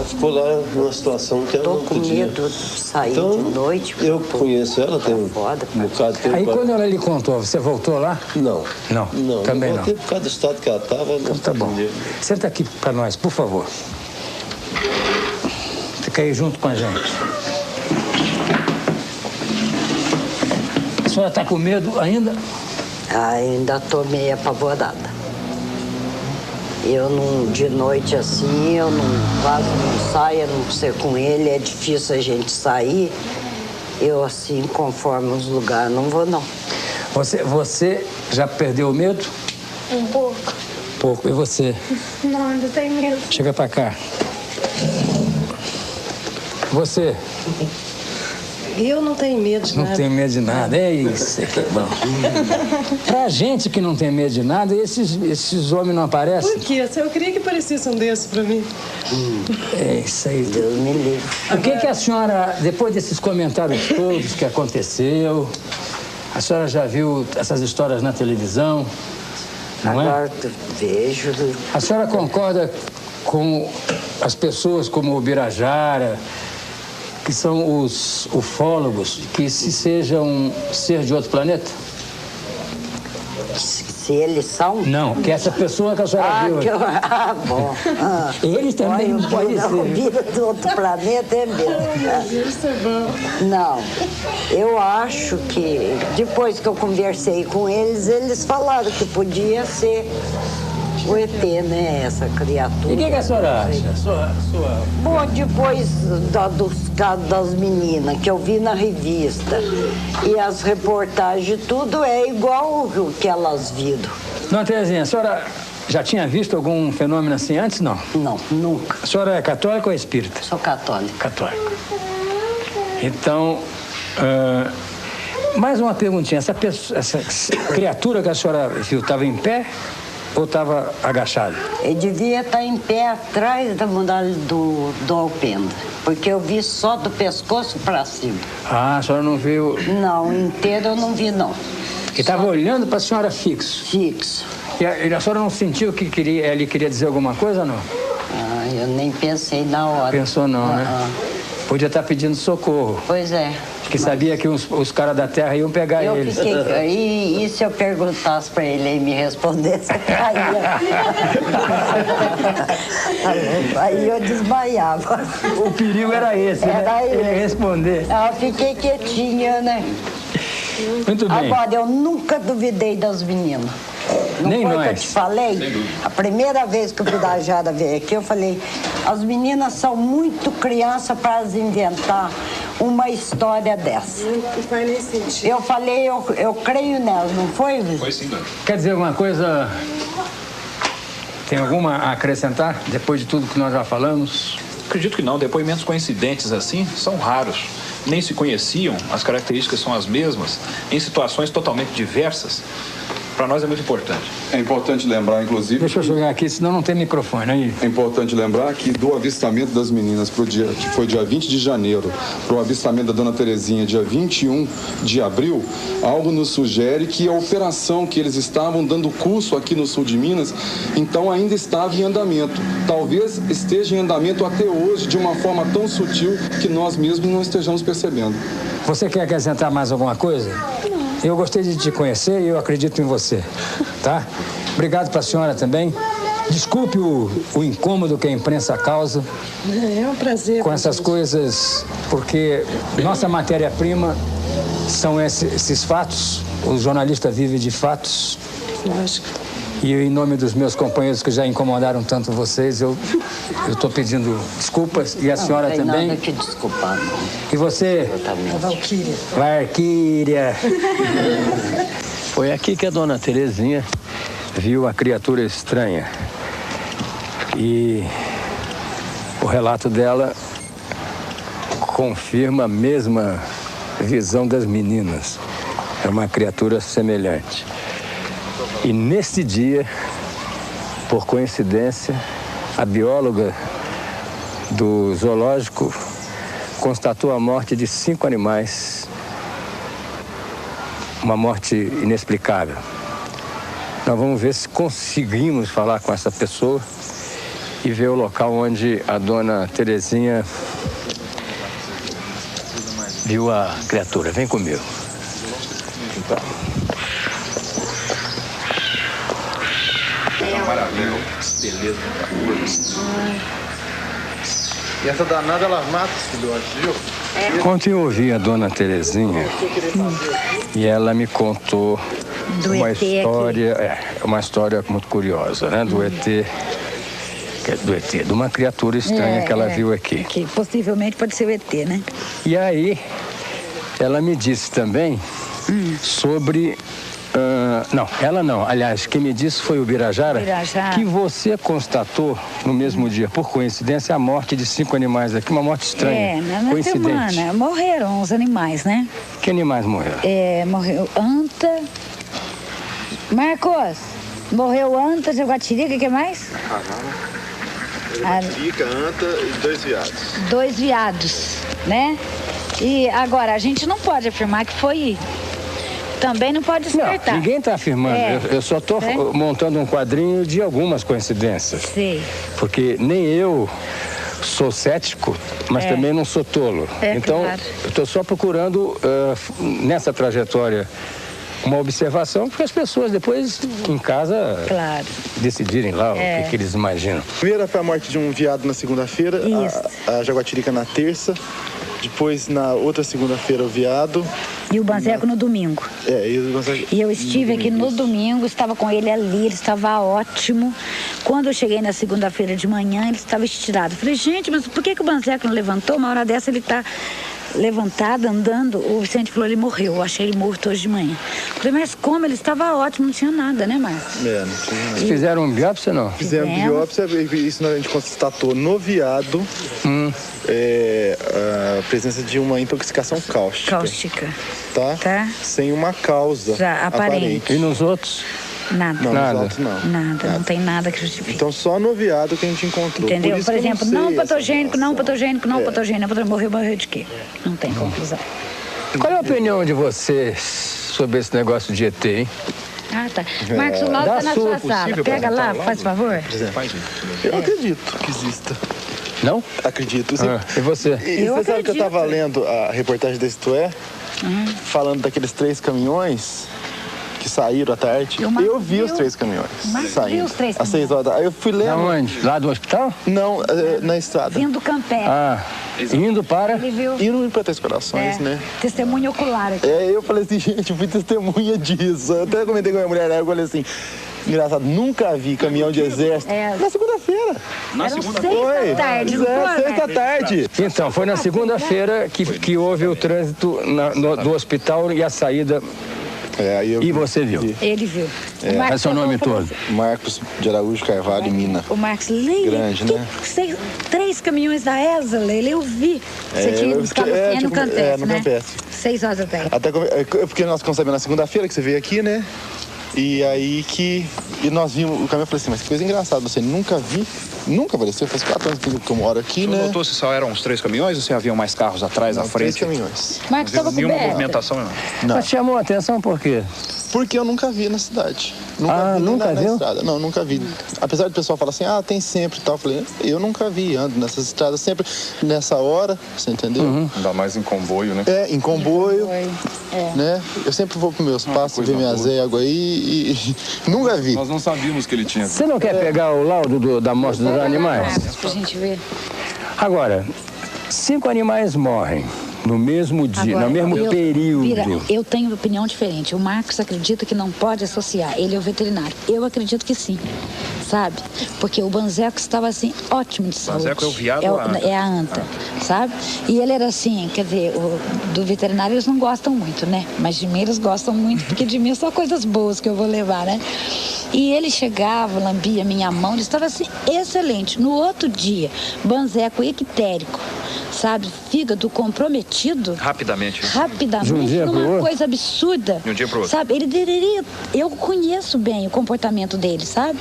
ficou lá numa situação que ela não podia. Tô com medo de sair então, de noite. Eu conheço ela, tem um bocado de tempo. Aí quando ela lhe contou, você voltou lá? Não. Não, também não. Por causa do estado que ela estava. Então tá bom. Senta aqui para nós, por favor. Fica aí junto com a gente. A senhora está com medo ainda? Ainda estou meio apavorada. Eu não, de noite assim, eu não, quase não saio, a não ser com ele, é difícil a gente sair. Eu assim, conforme os lugares, não vou não. Você já perdeu o medo? Um pouco. Pouco. E você? Não, ainda tenho medo. Chega pra cá. Você? Eu não tenho medo de nada. Não tenho medo de nada. É isso que é bom. Pra gente que não tem medo de nada, esses homens não aparecem? Por quê? Eu queria que aparecesse um desses pra mim. É isso aí. Deus me livre. O que a senhora, depois desses comentários todos que aconteceu, a senhora já viu essas histórias na televisão? Não agora vejo. A senhora concorda com as pessoas como o Birajara, que são os ufólogos, que se seja um ser de outro planeta? Se eles são? Não, que essa pessoa que a senhora viu. Bom. Eles também não podem ser. Vida do outro planeta é mesmo. Isso é bom. Não, eu acho que depois que eu conversei com eles, eles falaram que podia ser o ET, né? Essa criatura. E o que a senhora acha? Bom, depois dos casos das meninas que eu vi na revista e as reportagens, tudo é igual o que elas viram. Não, Terezinha, a senhora já tinha visto algum fenômeno assim antes, não? Não, nunca. A senhora é católica ou espírita? Sou católica. Católica. Então, mais uma perguntinha. Essa criatura que a senhora viu estava em pé ou estava agachada? Ele devia estar em pé atrás da muralha do alpendre, porque eu vi só do pescoço para cima. Ah, a senhora não viu? Não, inteiro eu não vi, não. Ele estava olhando para a senhora fixo? Fixo. E a senhora não sentiu que ele queria dizer alguma coisa ou não? Ah, eu nem pensei na hora. Pensou não, né? Podia estar pedindo socorro. Pois é. Que sabia que os caras da terra iam pegar eles. E se eu perguntasse para ele e me respondesse, caía. Aí eu desmaiava. O perigo era esse, né? Ele responder. Eu fiquei quietinha, né? Muito bem. Agora, eu nunca duvidei das meninas. Não Nem foi nós. que eu te falei? A primeira vez que o Pirajara veio aqui, eu falei, as meninas são muito crianças para inventar uma história dessa. Não faz nem sentido. Eu falei, eu creio nelas, não foi, Vitor? Foi sim, dona. Quer dizer alguma coisa? Tem alguma a acrescentar, depois de tudo que nós já falamos? Acredito que não. Depoimentos coincidentes assim são raros. Nem se conheciam, as características são as mesmas, em situações totalmente diversas. Para nós é muito importante. É importante lembrar, inclusive... Deixa eu jogar aqui, senão não tem microfone aí. É importante lembrar que do avistamento das meninas que foi dia 20 de janeiro, para o avistamento da dona Terezinha, dia 21 de abril, algo nos sugere que a operação que eles estavam dando curso aqui no sul de Minas, então ainda estava em andamento. Talvez esteja em andamento até hoje, de uma forma tão sutil que nós mesmos não estejamos percebendo. Você quer acrescentar mais alguma coisa? Eu gostei de te conhecer e eu acredito em você, tá? Obrigado para a senhora também. Desculpe o incômodo que a imprensa causa. É um prazer. Com essas coisas, porque nossa matéria-prima são esses fatos. O jornalista vive de fatos. Lógico. E em nome dos meus companheiros que já incomodaram tanto vocês, eu estou pedindo desculpas. E a senhora também. Não tem nada que desculpar, não. E você? A Valquíria. Valquíria. Foi aqui que a dona Terezinha viu a criatura estranha. E o relato dela confirma a mesma visão das meninas. É uma criatura semelhante. E nesse dia, por coincidência, a bióloga do zoológico constatou a morte de 5 animais. Uma morte inexplicável. Nós vamos ver se conseguimos falar com essa pessoa e ver o local onde a dona Terezinha viu a criatura. Vem comigo. Maravilha. Beleza. E essa danada, ela mata os filhotes, viu? Ontem eu ouvi a dona Terezinha e ela me contou uma história muito curiosa, né? Do ET, de uma criatura estranha que ela viu aqui. Que possivelmente pode ser o ET, né? E aí, ela me disse também sobre... não, ela não. Aliás, quem me disse foi o Birajara, que você constatou no mesmo dia, por coincidência, a morte de 5 animais aqui, uma morte estranha. Na semana morreram os animais, né? Que animais morreram? Morreu anta. Marcos, morreu anta, jaguatirica, o que mais? Jaguatirica, anta e 2 viados. 2 viados, né? E agora, a gente não pode afirmar que foi... Também não pode descartar. Não, ninguém está afirmando. Eu só estou montando um quadrinho de algumas coincidências. Sim. Porque nem eu sou cético, mas também não sou tolo. Então, claro. Eu estou só procurando, nessa trajetória, uma observação, porque as pessoas depois, em casa, decidirem lá o que eles imaginam. Primeira foi a morte de um viado na segunda-feira, a jaguatirica na terça. Depois, na outra segunda-feira, o viado. E o Banzeco no domingo. E eu estive aqui no domingo, estava com ele ali, ele estava ótimo. Quando eu cheguei na segunda-feira de manhã, ele estava estirado. Falei, gente, mas por que o Banzeco não levantou? Uma hora dessa ele está levantada, andando, o Vicente falou, ele morreu. Eu achei ele morto hoje de manhã. Falei, mas como? Ele estava ótimo, não tinha nada, né, Márcio? Não tinha nada. Fizeram um biópsia, não? Fizemos biópsia, isso a gente constatou no veado a presença de uma intoxicação cáustica. Cáustica. Tá? Sem uma causa aparente. E nos outros? Nada. Não, nos outros não. Nada, não tem nada que justifique. Então só no veado que a gente encontrou. Entendeu? Por exemplo, não patogênico, morreu de quê? Não tem conclusão. Qual é a opinião de vocês sobre esse negócio de ET, hein? Ah, tá. Marcos, o laudo tá na sua sala. Pega lá, faz favor. Eu acredito que exista. Não? Acredito. E você? E você sabe que eu estava lendo a reportagem da Isto É, falando daqueles 3 caminhões que saíram à tarde. Eu vi os 3 caminhões saindo. Os 3 às 6 horas da tarde. Eu fui lendo. Aonde? Lá do hospital? Não, na estrada. Vindo do Campé. Indo para? Ele viu. Indo para Três Corações, né? Testemunha ocular aqui. Eu falei assim, gente, eu fui testemunha disso. Eu até comentei com a minha mulher, eu falei assim, engraçado, nunca vi caminhão de exército. Na segunda-feira. Na segunda-feira? 6 da tarde, não foi? 6 da tarde. Então, foi na segunda-feira que houve o trânsito do hospital e a saída. E você viu? Ele viu. É seu nome todo? Marcos de Araújo Carvalho, Mina. O Marcos, leia. Grande, né? 3 caminhões da ESA, Leila, eu vi. Você tinha ido buscar você no Campestre, no né? Campestre. 6 horas da tarde. Até porque nós ficamos sabendo na segunda-feira que você veio aqui, né? E aí e nós vimos o caminhão, eu falei assim, mas que coisa engraçada, você nunca apareceu, faz 4 anos que eu moro aqui, né? Você notou se só eram os 3 caminhões ou se haviam mais carros atrás, à frente? 3 caminhões. Marcos, estava nenhuma coberto. movimentação, não. Mas chamou a atenção por quê? Porque eu nunca vi na cidade. Nunca vi na estrada. Não, nunca vi. Apesar do pessoal falar assim, tem sempre e tal. Eu falei, eu nunca vi, ando nessas estradas sempre nessa hora, você entendeu? Ainda mais em comboio, né? Em comboio. Né? Eu sempre vou para meus passos, ver minhas éguas aí e nunca vi. Nós não sabíamos que ele tinha. Você não quer pegar o laudo da morte dos animais? Pra gente ver. Agora, 5 animais morrem no mesmo dia, no mesmo período. Vira, eu tenho opinião diferente. O Marcos acredita que não pode associar. Ele é o veterinário. Eu acredito que sim. Sabe? Porque o Banzeco estava assim, ótimo de saúde. Banzeco é o veado ou a anta? É a anta, sabe? E ele era assim, quer dizer, do veterinário eles não gostam muito, né? Mas de mim eles gostam muito, porque de mim é só coisas boas que eu vou levar, né? E ele chegava, lambia minha mão, ele estava assim, excelente. No outro dia, Banzeco ictérico, sabe? Fígado comprometido. Rapidamente. De um dia pro numa outro? coisa absurda. De um dia pro outro. Sabe? Ele deveria. Eu conheço bem o comportamento dele, sabe?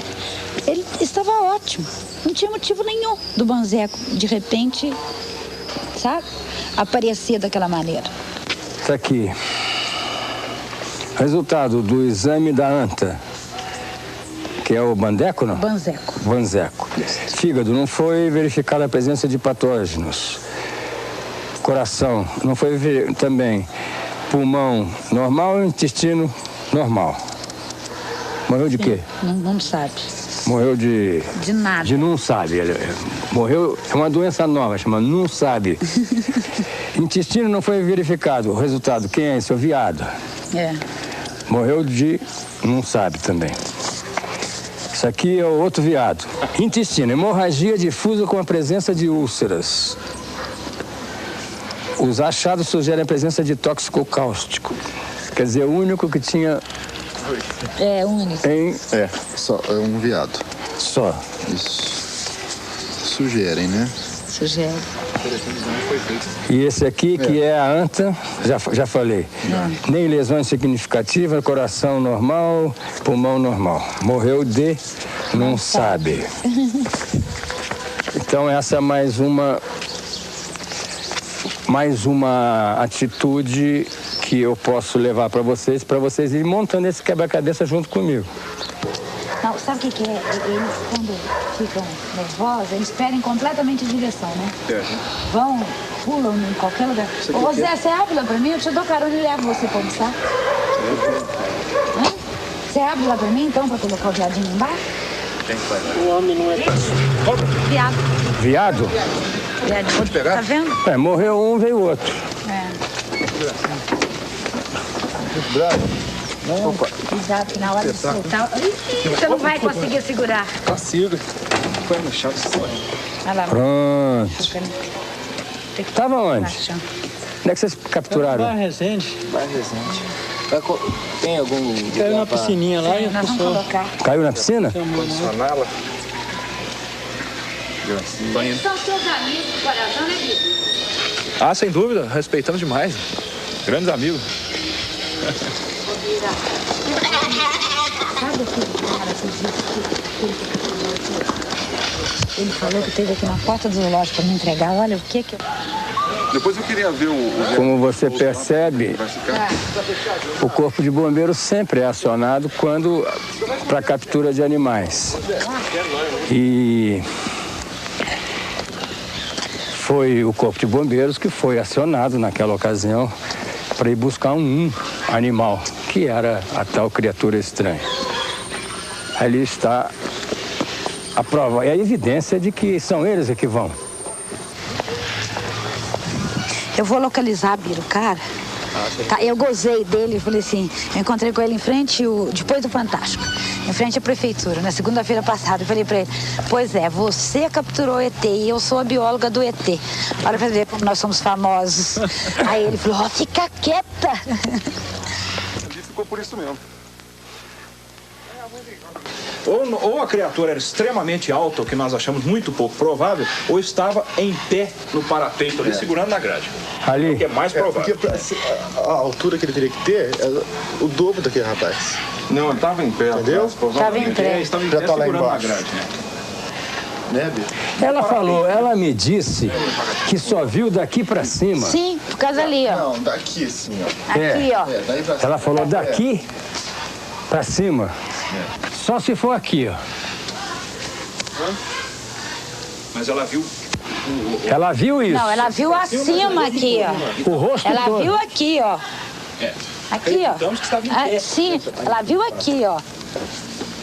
Ele estava ótimo. Não tinha motivo nenhum do Banzeco, de repente, sabe? Aparecer daquela maneira. Está aqui. Resultado do exame da anta. Que é o Bandeco, não? Banzeco. Fígado, não foi verificada a presença de patógenos. Coração, não foi também. Pulmão normal e intestino normal. Morreu de quê? Não sabe. Morreu de... De nada. De não sabe. Ele morreu, é uma doença nova, chama não sabe. Intestino não foi verificado. O resultado, quem é esse? O veado. Morreu de não sabe também. Isso aqui é o outro veado. Intestino, hemorragia difusa com a presença de úlceras. Os achados sugerem a presença de tóxico cáustico. Quer dizer, o único que tinha... único. Só é um veado. Só. Isso. Sugerem, né? Sugerem. E esse aqui, que é a anta, já falei. Nem lesões significativas, coração normal, pulmão normal. Morreu de não sabe. Então essa é mais uma atitude que eu posso levar para vocês irem montando esse quebra-cabeça junto comigo. Não, sabe o que é? Eles, quando ficam nervosos, eles perdem completamente a direção, né? Pulam em qualquer lugar. Ô, Zé, você abre lá pra mim? Eu te dou carona e levo você pra almoçar. Você abre lá pra mim, então, pra colocar o viadinho embaixo? O homem não é... Viado. Viado? Viadinho. Pode pegar? Tá vendo? Morreu um, veio o outro. Exato, que na hora de soltar... Você não vai conseguir segurar. Consigo. Foi no chão. Olha lá. Pronto. Tava onde? Onde é que vocês capturaram? Barra Resende. Barra Resende. Tem algum... Caiu na piscininha lá e a nós vamos pessoa... colocar. Caiu na piscina? Condicioná-la. São seus amigos do coração, né, Guido? Ah, sem dúvida, respeitamos demais. Grandes amigos. Sabe aquele cara que disse que ele falou que teve aqui na porta do zoológico para me entregar? Olha, o que que eu... Depois eu queria ver o... Como você percebe, o Corpo de Bombeiros sempre é acionado quando para captura de animais. E foi o Corpo de Bombeiros que foi acionado naquela ocasião para ir buscar um animal, que era a tal criatura estranha. Ali está a prova e a evidência de que são eles que vão. Eu vou localizar, Biro, cara. Tá, eu gozei dele, falei assim, eu encontrei com ele em frente, depois do Fantástico, em frente à prefeitura, na segunda-feira passada. Eu falei pra ele, pois é, você capturou o ET e eu sou a bióloga do ET. Olha pra ver como nós somos famosos. Aí ele falou, ó, fica quieta. Ali ficou por isso mesmo. Ou a criatura era extremamente alta, o que nós achamos muito pouco provável, ou estava em pé no parapeito ali, segurando na grade. Ali. O que é mais provável. Porque a altura que ele teria que ter é o dobro daquele rapaz. Não, ele estava em pé. Entendeu? Estava em pé. Estava em pé Já tá lá segurando na embaixo. grade, né? Ela me disse que só viu daqui para cima. Sim, por causa ali, ó. Não, daqui assim, ó. Aqui, ó. Daí pra Ela falou daqui para cima. Só se for aqui, ó. Mas ela viu... Ela viu isso. Não, ela viu acima aqui, ó. O rosto Ela todo. viu aqui, ó. É. Aqui, ó. Acreditamos que estava em pé. Sim, ela viu aqui, ó.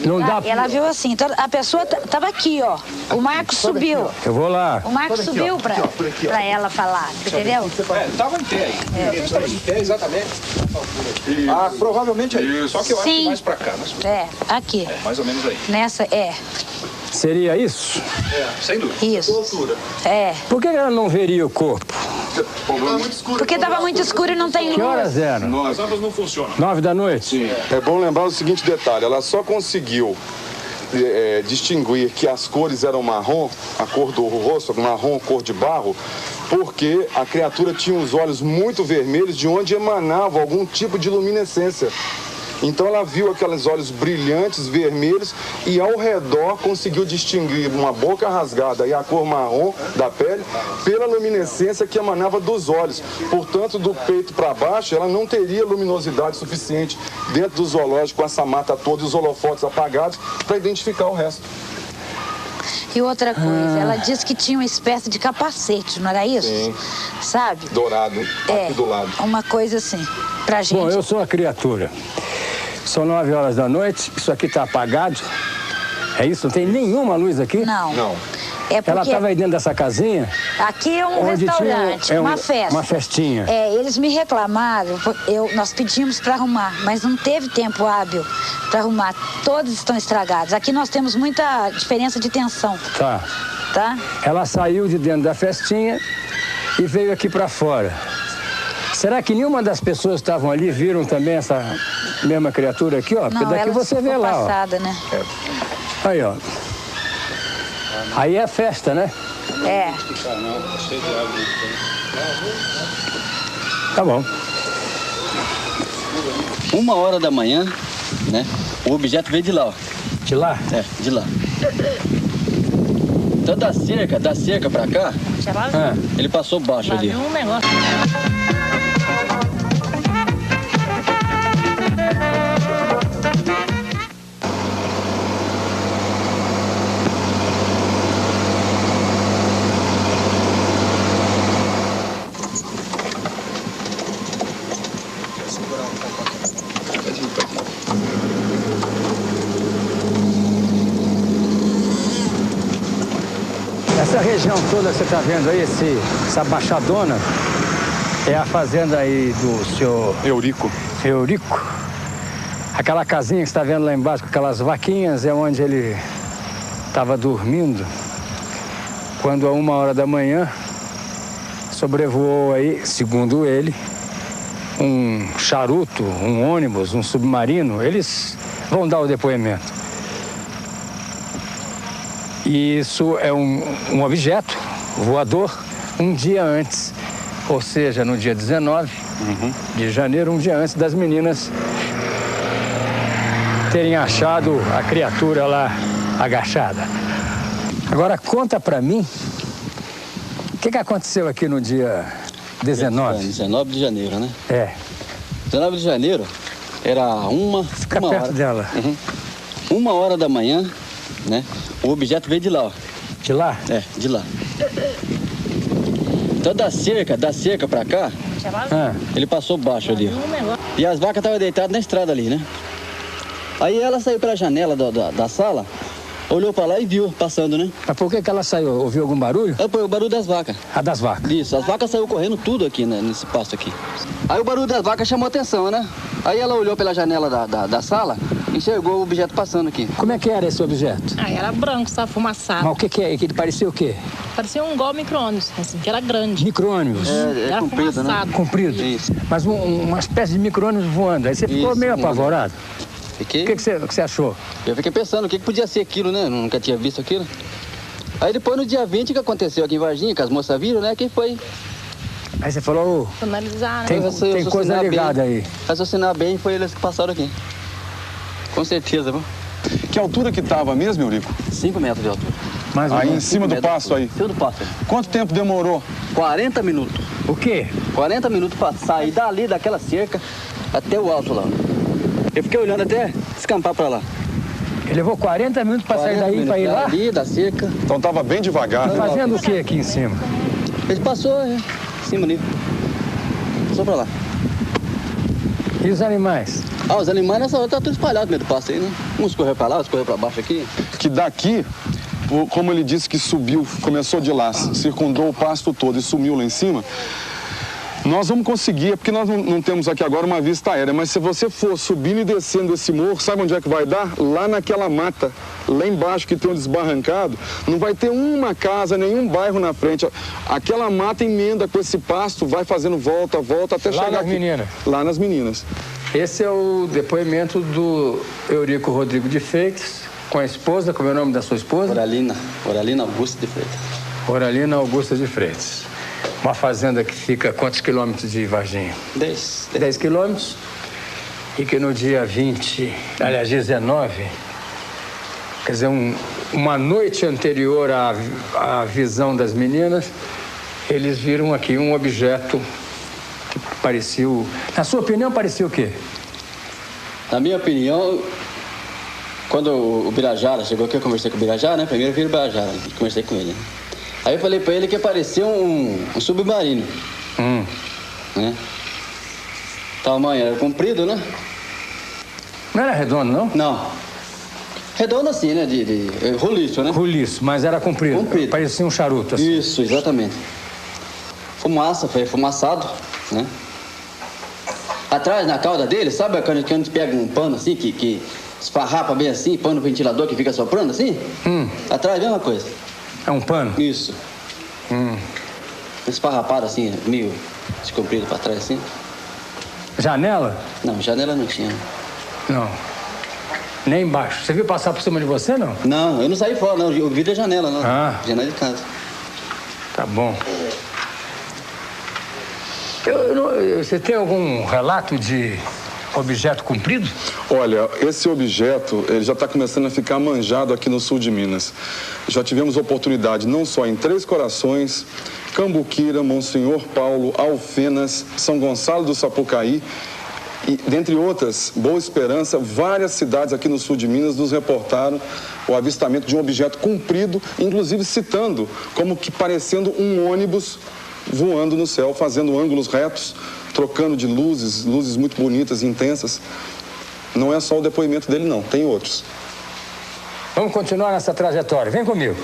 Não dá. Ela viu assim, então a pessoa tava aqui, ó. O Marcos subiu. Eu vou lá. O Marcos subiu pra ela falar, entendeu? Estava em pé aí. Ele estava em pé exatamente. Ah, provavelmente aí. Só que eu acho que mais pra cá, né? É, aqui. É, mais ou menos aí. Nessa, Seria isso? É, sem dúvida. Isso. É. Por que ela não veria o corpo? Porque tava muito escuro e não tem luz. Que horas eram? As lâmpadas não funcionam. 9 da noite? Sim. É bom lembrar o seguinte detalhe, ela só conseguiu distinguir que as cores eram marrom, a cor do rosto, marrom, cor de barro, porque a criatura tinha os olhos muito vermelhos, de onde emanava algum tipo de luminescência. Então ela viu aqueles olhos brilhantes, vermelhos, e ao redor conseguiu distinguir uma boca rasgada e a cor marrom da pele pela luminescência que emanava dos olhos. Portanto, do peito para baixo, ela não teria luminosidade suficiente dentro do zoológico, com essa mata toda e os holofotes apagados, para identificar o resto. E outra coisa, ela disse que tinha uma espécie de capacete, não era isso? Sim. Sabe? Dourado, aqui do lado. Uma coisa assim, pra gente. Bom, eu sou a criatura. São 9 horas da noite, isso aqui está apagado. É isso? Não tem nenhuma luz aqui? Não. Não. É porque Ela estava aí dentro dessa casinha? aqui é um onde restaurante, tinha, uma festa. Uma festinha. É, eles me reclamaram, nós pedimos para arrumar, mas não teve tempo hábil para arrumar. Todos estão estragados. Aqui nós temos muita diferença de tensão. Tá. Tá? Ela saiu de dentro da festinha e veio aqui para fora. Será que nenhuma das pessoas que estavam ali viram também essa mesma criatura aqui, ó? Porque Não, daqui ela você vê lá, passada, né? ó. Aí, ó. Aí é festa, né? É. Tá bom. 1h da manhã, né? O objeto veio de lá, ó. De lá? É, de lá. Então da cerca pra cá, ele passou baixo ali. Um negócio. Essa região toda que você está vendo aí, essa baixadona, é a fazenda aí do senhor... Eurico. Eurico. Aquela casinha que você está vendo lá embaixo com aquelas vaquinhas é onde ele estava dormindo. Quando a 1h da manhã sobrevoou aí, segundo ele, um charuto, um ônibus, um submarino. Eles vão dar o depoimento. E isso é um objeto voador um dia antes, ou seja, no dia 19 de janeiro, um dia antes das meninas terem achado a criatura lá agachada. Agora conta pra mim o que aconteceu aqui no dia 19. 19 de janeiro, né? É. 19 de janeiro era Fica perto hora. dela. 1h da manhã, né? O objeto veio de lá, ó. De lá? É, de lá. Então da cerca pra cá, ele passou baixo ali, ó. E as vacas estavam deitadas na estrada ali, né? Aí ela saiu pela janela da sala, olhou pra lá e viu passando, né? Mas por que ela saiu? Ouviu algum barulho? O barulho das vacas. Ah, das vacas? Isso, as vacas saíram correndo tudo aqui, né, nesse pasto aqui. Aí o barulho das vacas chamou atenção, né? Aí ela olhou pela janela da sala, enxergou o objeto passando aqui. Como é que era esse objeto? Era branco, sabe, fumaçado. Mas o que é? Ele parecia o quê? Parecia um igual micro-ônibus, assim, que era grande. Micro-ônibus? Era comprido, fumaçado. né? Comprido? Isso. Mas uma espécie de micro-ônibus voando. Aí você ficou meio apavorado? Fiquei. O que você achou? Eu fiquei pensando o que podia ser aquilo, né? Eu nunca tinha visto aquilo. Aí depois no dia 20 que aconteceu aqui em Varginha, que as moças viram, né? Que foi. Aí você falou, analisar, né? Tem coisa ligada aí. Raciocinar bem, foi eles que passaram aqui. Com certeza, viu? Que altura que estava mesmo, Eurico? 5 metros de altura. Mais aí em cima do pasto aí? Em cima do pasto. Quanto tempo demorou? 40 minutos. O quê? 40 minutos pra sair dali, daquela cerca, até o alto lá. Eu fiquei olhando até descampar pra lá. Ele levou 40 minutos pra sair daí, pra ir lá? Dali, da cerca. Então tava bem devagar. Fazendo o que aqui em cima? Ele passou, em cima ali. Passou pra lá. E os animais? Os animais nessa hora tá tudo espalhado no meio do pasto aí, né? Uns correram pra lá, outros correram pra baixo aqui. Que daqui, como ele disse que subiu, começou de lá, circundou o pasto todo e sumiu lá em cima, nós vamos conseguir, porque nós não temos aqui agora uma vista aérea, mas se você for subindo e descendo esse morro, sabe onde é que vai dar? Lá naquela mata, lá embaixo que tem um desbarrancado, não vai ter uma casa, nenhum bairro na frente. Aquela mata emenda com esse pasto, vai fazendo volta até chegar aqui. Lá nas meninas? Lá nas meninas. Esse é o depoimento do Eurico Rodrigo de Freitas, com a esposa, como é o nome da sua esposa? Oralina Augusta de Freitas. Oralina Augusta de Freitas. Uma fazenda que fica a quantos quilômetros de Varginha? 10 quilômetros. E que no dia 20, aliás, 19, quer dizer, uma noite anterior à visão das meninas, eles viram aqui um objeto que parecia... Na sua opinião, parecia o quê? Na minha opinião, quando o Birajara chegou aqui, eu conversei com o Birajara, né? Primeiro eu vi o Birajara, conversei com ele. Aí eu falei pra ele que parecia um submarino. Né? Tamanho era comprido, né? Não era redondo, não? Não. Redondo assim, né? De roliço, né? Roliço, mas era comprido. Parecia um charuto, assim. Isso, exatamente. Fumaça, foi fumaçado, né? Atrás, na cauda dele, sabe quando a gente pega um pano assim, que esfarrapa bem assim, pano ventilador que fica soprando assim? Atrás, mesma coisa. É um pano? Isso. Esfarrapado assim, meio descomprido pra trás assim. Janela? Não, janela não tinha. Não. Nem embaixo. Você viu passar por cima de você, não? Não, eu não saí fora, não. Eu vi da janela, não. Janela de casa. Tá bom. Você tem algum relato de objeto comprido? Olha, esse objeto, ele já está começando a ficar manjado aqui no sul de Minas. Já tivemos oportunidade não só em Três Corações, Cambuquira, Monsenhor Paulo, Alfenas, São Gonçalo do Sapucaí, e, dentre outras, Boa Esperança, várias cidades aqui no sul de Minas nos reportaram o avistamento de um objeto comprido, inclusive citando como que parecendo um ônibus voando no céu, fazendo ângulos retos, trocando de luzes muito bonitas, intensas. Não é só o depoimento dele, não, tem outros. Vamos continuar nessa trajetória. Vem comigo.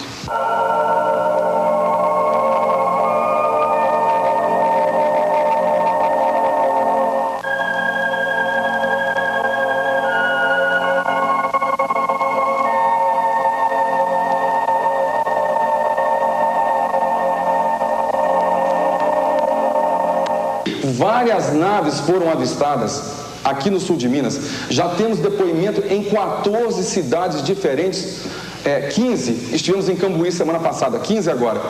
Várias naves foram avistadas aqui no sul de Minas. Já temos depoimento em 14 cidades diferentes. 15, estivemos em Cambuí semana passada, 15 agora.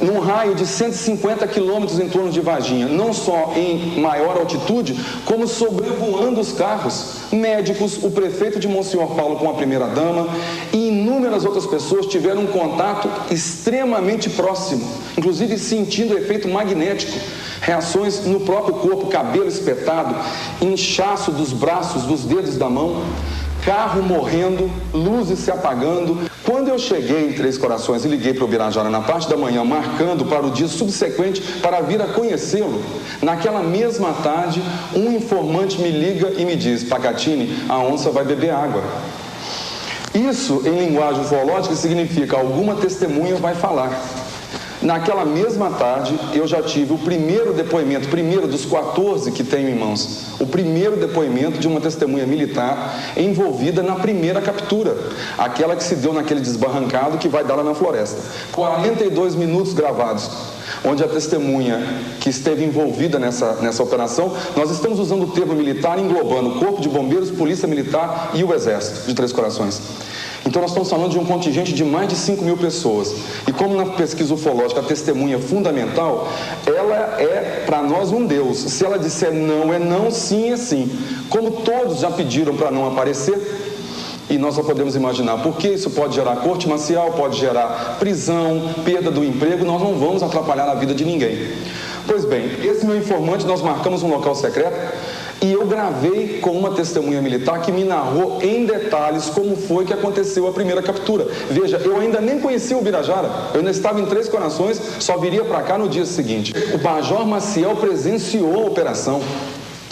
Num raio de 150 quilômetros em torno de Varginha, não só em maior altitude, como sobrevoando os carros. Médicos, o prefeito de Monsenhor Paulo com a primeira-dama e inúmeras outras pessoas tiveram um contato extremamente próximo, inclusive sentindo o efeito magnético. Reações no próprio corpo, cabelo espetado, inchaço dos braços, dos dedos da mão, carro morrendo, luzes se apagando. Quando eu cheguei em Três Corações e liguei para o Birajara na parte da manhã, marcando para o dia subsequente para vir a conhecê-lo, naquela mesma tarde, um informante me liga e me diz: Pacatini, a onça vai beber água. Isso, em linguagem ufológica, significa alguma testemunha vai falar. Naquela mesma tarde, eu já tive o primeiro depoimento, primeiro dos 14 que tenho em mãos, o primeiro depoimento de uma testemunha militar envolvida na primeira captura, aquela que se deu naquele desbarrancado que vai dar lá na floresta. 42 minutos gravados, onde a testemunha que esteve envolvida nessa operação, nós estamos usando o termo militar englobando o Corpo de Bombeiros, Polícia Militar e o Exército de Três Corações. Então nós estamos falando de um contingente de mais de 5 mil pessoas. E como na pesquisa ufológica a testemunha é fundamental, ela é para nós um Deus. Se ela disser não, é não, sim, é sim. Como todos já pediram para não aparecer, e nós só podemos imaginar, porque isso pode gerar corte marcial, pode gerar prisão, perda do emprego, nós não vamos atrapalhar a vida de ninguém. Pois bem, esse meu informante, nós marcamos um local secreto, e eu gravei com uma testemunha militar que me narrou em detalhes como foi que aconteceu a primeira captura. Veja, eu ainda nem conhecia o Birajara, eu ainda estava em Três Corações, só viria para cá no dia seguinte. O Major Maciel presenciou a operação.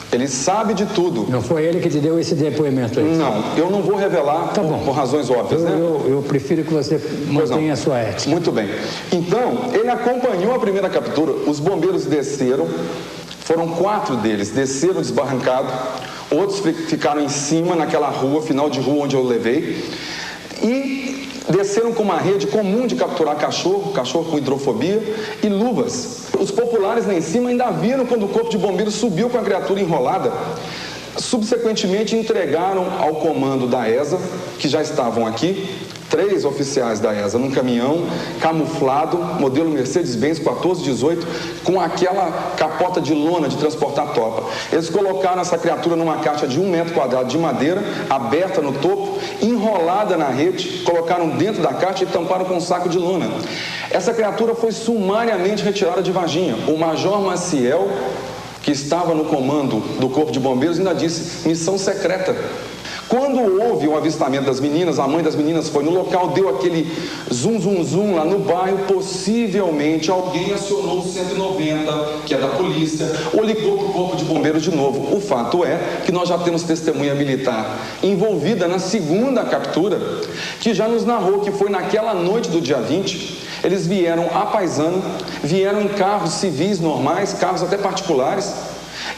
Ele sabe de tudo. Não foi ele que te deu esse depoimento aí? Não, eu não vou revelar por razões óbvias, né? Eu prefiro que você mantenha a sua ética. Muito bem. Então, ele acompanhou a primeira captura, os bombeiros desceram. Foram 4 deles, desceram desbarrancado, outros ficaram em cima, naquela rua, final de rua onde eu levei, e desceram com uma rede comum de capturar cachorro com hidrofobia e luvas. Os populares lá em cima ainda viram quando o corpo de bombeiros subiu com a criatura enrolada. Subsequentemente entregaram ao comando da ESA, que já estavam aqui, 3 oficiais da ESA num caminhão camuflado, modelo Mercedes-Benz 1418, com aquela capota de lona de transportar tropa. Eles colocaram essa criatura numa caixa de 1 metro quadrado de madeira, aberta no topo, enrolada na rede, colocaram dentro da caixa e tamparam com um saco de lona. Essa criatura foi sumariamente retirada de Varginha. O Major Maciel, que estava no comando do Corpo de Bombeiros, ainda disse: missão secreta. Quando houve o avistamento das meninas, a mãe das meninas foi no local, deu aquele zum lá no bairro, possivelmente alguém acionou o 190, que é da polícia, ou ligou para o Corpo de Bombeiros de novo. O fato é que nós já temos testemunha militar envolvida na segunda captura, que já nos narrou que foi naquela noite do dia 20, eles vieram a paisano, vieram em carros civis normais, carros até particulares,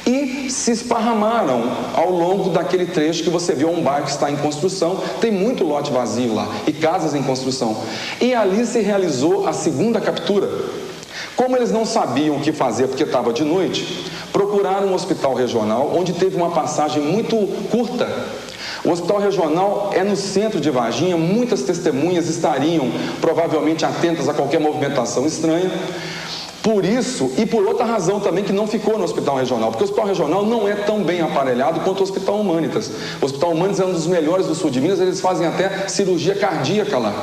e se esparramaram ao longo daquele trecho que você viu, um bairro que está em construção, tem muito lote vazio lá e casas em construção. E ali se realizou a segunda captura. Como eles não sabiam o que fazer porque estava de noite, procuraram um hospital regional onde teve uma passagem muito curta. O hospital regional é no centro de Varginha, muitas testemunhas estariam provavelmente atentas a qualquer movimentação estranha. Por isso, e por outra razão também, que não ficou no Hospital Regional, porque o Hospital Regional não é tão bem aparelhado quanto o Hospital Humanitas. O Hospital Humanitas é um dos melhores do sul de Minas, eles fazem até cirurgia cardíaca lá.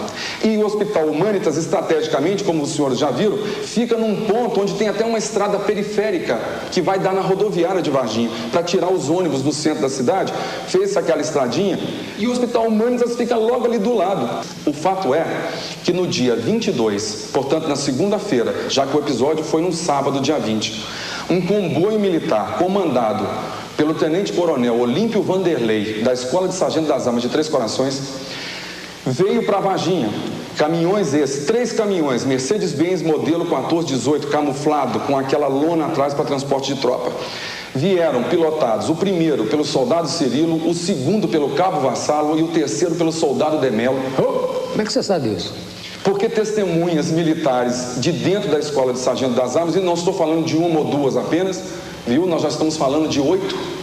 E o Hospital Humanitas, estrategicamente, como os senhores já viram, fica num ponto onde tem até uma estrada periférica que vai dar na rodoviária de Varginha, para tirar os ônibus do centro da cidade, fez aquela estradinha, e o Hospital Humanitas fica logo ali do lado. O fato é que no dia 22, portanto na segunda-feira, já que o episódio foi no sábado, dia 20, um comboio militar comandado pelo tenente-coronel Olímpio Vanderlei, da Escola de Sargento das Armas de Três Corações, veio para Varginha. Caminhões esses, 3 caminhões, Mercedes-Benz modelo 1418, camuflado, com aquela lona atrás para transporte de tropa. Vieram pilotados, o primeiro pelo soldado Cirilo, o segundo pelo cabo Vassalo e o terceiro pelo soldado Demelo. Como é que você sabe isso? Porque testemunhas militares de dentro da Escola de Sargento das Armas, e não estou falando de uma ou duas apenas, viu? Nós já estamos falando de 8.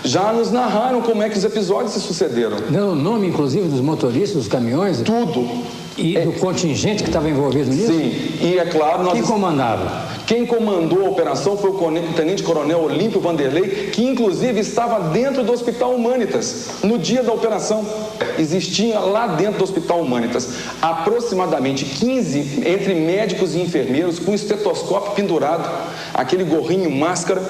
Já nos narraram como é que os episódios se sucederam. Deu o nome, inclusive, dos motoristas, dos caminhões? Tudo. E do contingente que estava envolvido nisso? Sim, e é claro... Quem comandava? Quem comandou a operação foi o tenente-coronel Olímpio Vanderlei, que inclusive estava dentro do Hospital Humanitas, no dia da operação. Existia lá dentro do Hospital Humanitas aproximadamente 15 entre médicos e enfermeiros com estetoscópio pendurado, aquele gorrinho, máscara,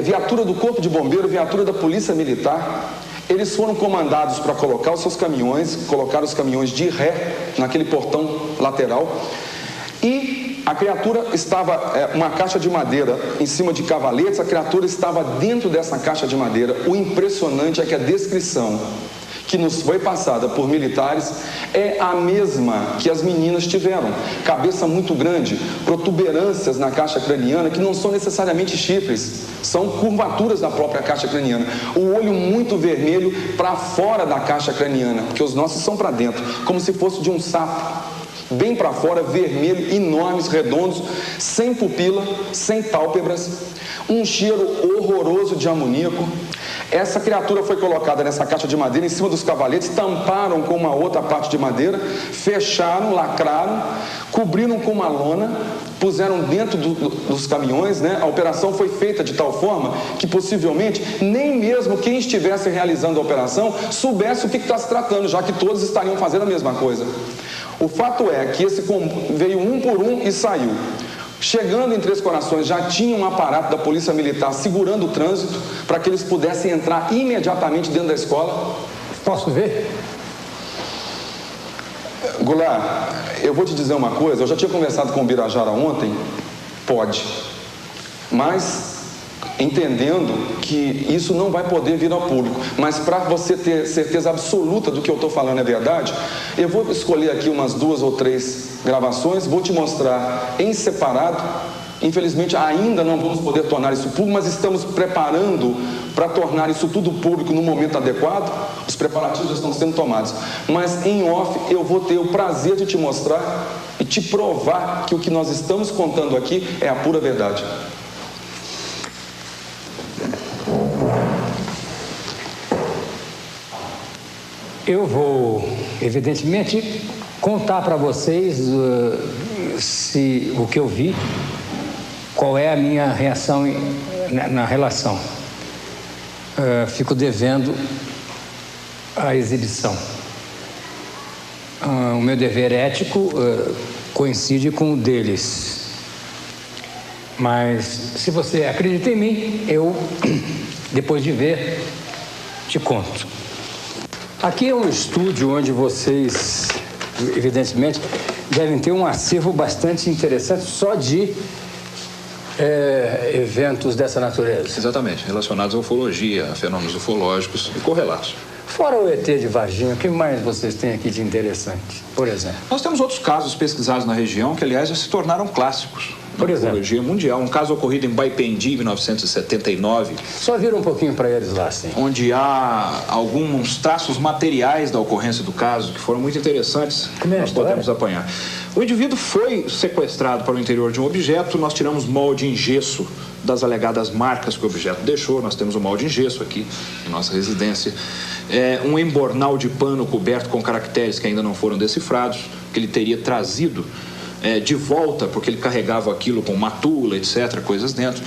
viatura do Corpo de Bombeiro, viatura da Polícia Militar. Eles foram comandados para colocar os seus caminhões, colocar os caminhões de ré naquele portão lateral. E a criatura estava, uma caixa de madeira em cima de cavaletes, a criatura estava dentro dessa caixa de madeira. O impressionante é que a descrição que nos foi passada por militares é a mesma que as meninas tiveram. Cabeça muito grande, protuberâncias na caixa craniana, que não são necessariamente chifres, são curvaturas da própria caixa craniana. O olho muito vermelho para fora da caixa craniana, porque os nossos são para dentro, como se fosse de um sapo. Bem para fora, vermelho, enormes, redondos, sem pupila, sem pálpebras, um cheiro horroroso de amoníaco. Essa criatura foi colocada nessa caixa de madeira em cima dos cavaletes, tamparam com uma outra parte de madeira, fecharam, lacraram, cobriram com uma lona, puseram dentro dos caminhões, né? A operação foi feita de tal forma que possivelmente nem mesmo quem estivesse realizando a operação soubesse o que está se tratando, já que todos estariam fazendo a mesma coisa. O fato é que esse veio um por um e saiu. Chegando em Três Corações, já tinha um aparato da Polícia Militar segurando o trânsito para que eles pudessem entrar imediatamente dentro da escola. Posso ver? Goulart, eu vou te dizer uma coisa, eu já tinha conversado com o Birajara ontem, pode, mas entendendo que isso não vai poder vir ao público, mas para você ter certeza absoluta do que eu estou falando é verdade, eu vou escolher aqui umas 2 ou 3 gravações, vou te mostrar em separado. Infelizmente ainda não vamos poder tornar isso público, mas estamos preparando para tornar isso tudo público no momento adequado. Os preparativos já estão sendo tomados, mas em off eu vou ter o prazer de te mostrar e te provar que o que nós estamos contando aqui é a pura verdade. Eu vou, evidentemente, contar para vocês o que eu vi, qual é a minha reação na relação. Fico devendo a exibição. O meu dever ético coincide com o deles. Mas, se você acredita em mim, eu, depois de ver, te conto. Aqui é um estúdio onde vocês, evidentemente, devem ter um acervo bastante interessante só de eventos dessa natureza. Exatamente, relacionados à ufologia, a fenômenos ufológicos e correlatos. Fora o ET de Varginha, o que mais vocês têm aqui de interessante, por exemplo? Nós temos outros casos pesquisados na região que, aliás, já se tornaram clássicos. Por exemplo? Ufologia mundial. Um caso ocorrido em Baipendi, em 1979. Só vira um pouquinho para eles lá, sim. Onde há alguns traços materiais da ocorrência do caso que foram muito interessantes. Como é a história? Nós podemos apanhar. O indivíduo foi sequestrado para o interior de um objeto. Nós tiramos molde em gesso das alegadas marcas que o objeto deixou. Nós temos um molde em gesso aqui em nossa residência. Um embornal de pano coberto com caracteres que ainda não foram decifrados, que ele teria trazido de volta, porque ele carregava aquilo com matula, etc., coisas dentro.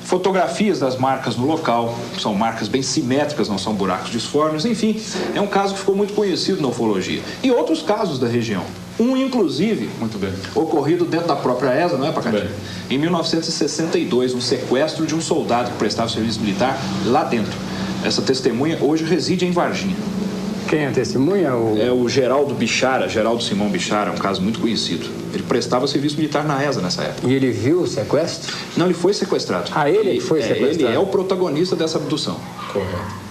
Fotografias das marcas no local, são marcas bem simétricas, não são buracos disformes, enfim, é um caso que ficou muito conhecido na ufologia. E outros casos da região. Um, inclusive, muito bem, ocorrido dentro da própria ESA, não é, Pacati? Em 1962, um sequestro de um soldado que prestava serviço militar lá dentro. Essa testemunha hoje reside em Varginha. Quem é a testemunha? É o Geraldo Bichara, Geraldo Simão Bichara, um caso muito conhecido. Ele prestava serviço militar na ESA nessa época. E ele viu o sequestro? Não, ele foi sequestrado. Ah, ele foi sequestrado? Ele é o protagonista dessa abdução. Correto.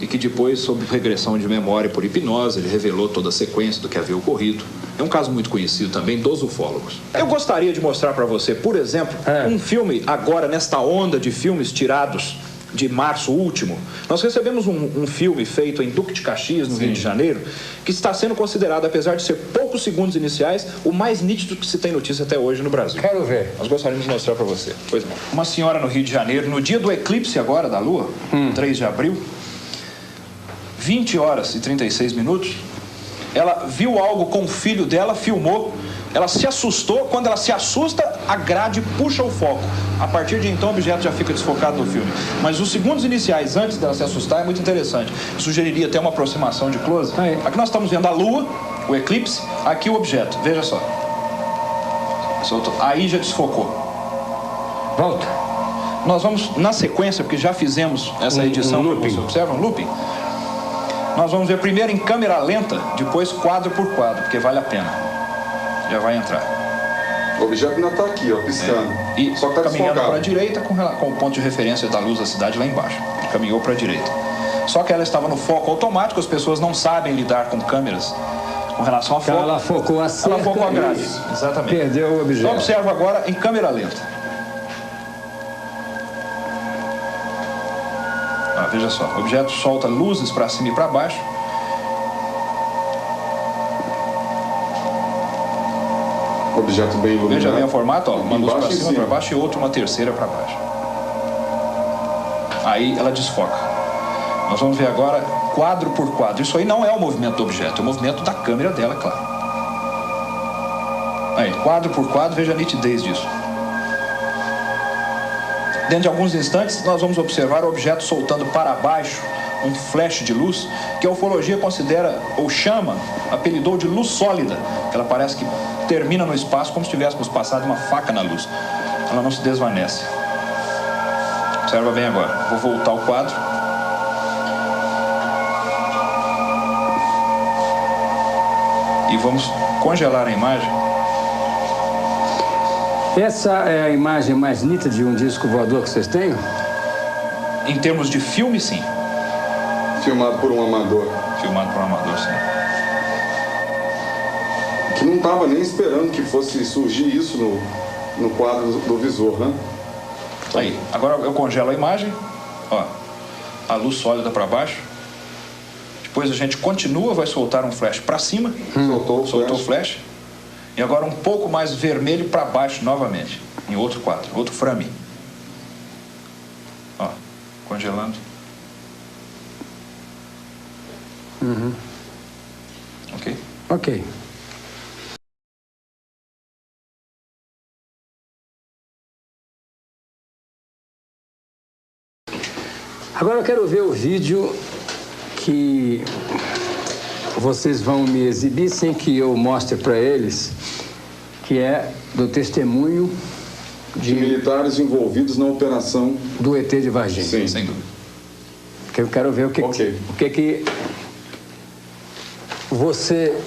E que depois, sob regressão de memória por hipnose, ele revelou toda a sequência do que havia ocorrido. É um caso muito conhecido também dos ufólogos. Eu gostaria de mostrar para você, por exemplo, um filme agora nesta onda de filmes tirados de março último, nós recebemos um filme feito em Duque de Caxias, no Rio de Janeiro, que está sendo considerado, apesar de ser poucos segundos iniciais, o mais nítido que se tem notícia até hoje no Brasil. Quero ver. Nós gostaríamos de mostrar para você. Pois não. Uma senhora no Rio de Janeiro, no dia do eclipse agora da Lua, 3 de abril, 20 horas e 36 minutos, ela viu algo com o filho dela, filmou, ela se assustou. Quando ela se assusta, a grade puxa o foco. A partir de então, o objeto já fica desfocado no filme. Mas os segundos iniciais, antes dela se assustar, é muito interessante. Sugeriria até uma aproximação de close. Aqui nós estamos vendo a Lua, o eclipse, aqui o objeto. Veja só. Soltou. Aí já desfocou. Volta. Nós vamos, na sequência, porque já fizemos essa edição, looping. você observa, um looping. Nós vamos ver primeiro em câmera lenta, depois quadro por quadro, porque vale a pena. Já vai entrar. O objeto ainda está aqui, ó, piscando. E só que está caminhando desfocado. para a direita com o ponto de referência da luz da cidade lá embaixo. Caminhou para a direita. Só que ela estava no foco automático, as pessoas não sabem lidar com câmeras com relação a foco. Ela focou a cerca. Ela focou a grade. Isso. Exatamente. Perdeu o objeto. Então observa agora em câmera lenta. Veja só, o objeto solta luzes para cima e para baixo. Objeto bem iluminado. Veja bem o formato, ó, uma luz para Embaixo e cima, para baixo e outra, uma terceira para baixo. Aí ela desfoca. Nós vamos ver agora quadro por quadro. Isso aí não é o movimento do objeto, é o movimento da câmera dela, é claro. Aí, quadro por quadro, veja a nitidez disso. Dentro de alguns instantes, nós vamos observar o objeto soltando para baixo um flash de luz, que a ufologia considera, ou chama, apelidou de luz sólida, que ela parece que termina no espaço como se tivéssemos passado uma faca na luz. Ela não se desvanece. Observa bem agora. Vou voltar ao quadro. E vamos congelar a imagem. Essa é a imagem mais nítida de um disco voador que vocês têm? Em termos de filme, sim. Filmado por um amador. Filmado por um amador, sim. Que não estava nem esperando que fosse surgir isso no quadro do visor, né? Aí, agora eu congelo a imagem. Ó, a luz sólida para baixo. Depois a gente continua, vai soltar um flash para cima. Soltou o flash. E agora um pouco mais vermelho para baixo novamente. Em outro quadro, outro frame. Ó, congelando. Ok? Ok. Agora eu quero ver o vídeo que vocês vão me exibir sem que eu mostre para eles, que é do testemunho de militares envolvidos na operação do ET de Varginha. Sim, sem dúvida. Que eu quero ver o que você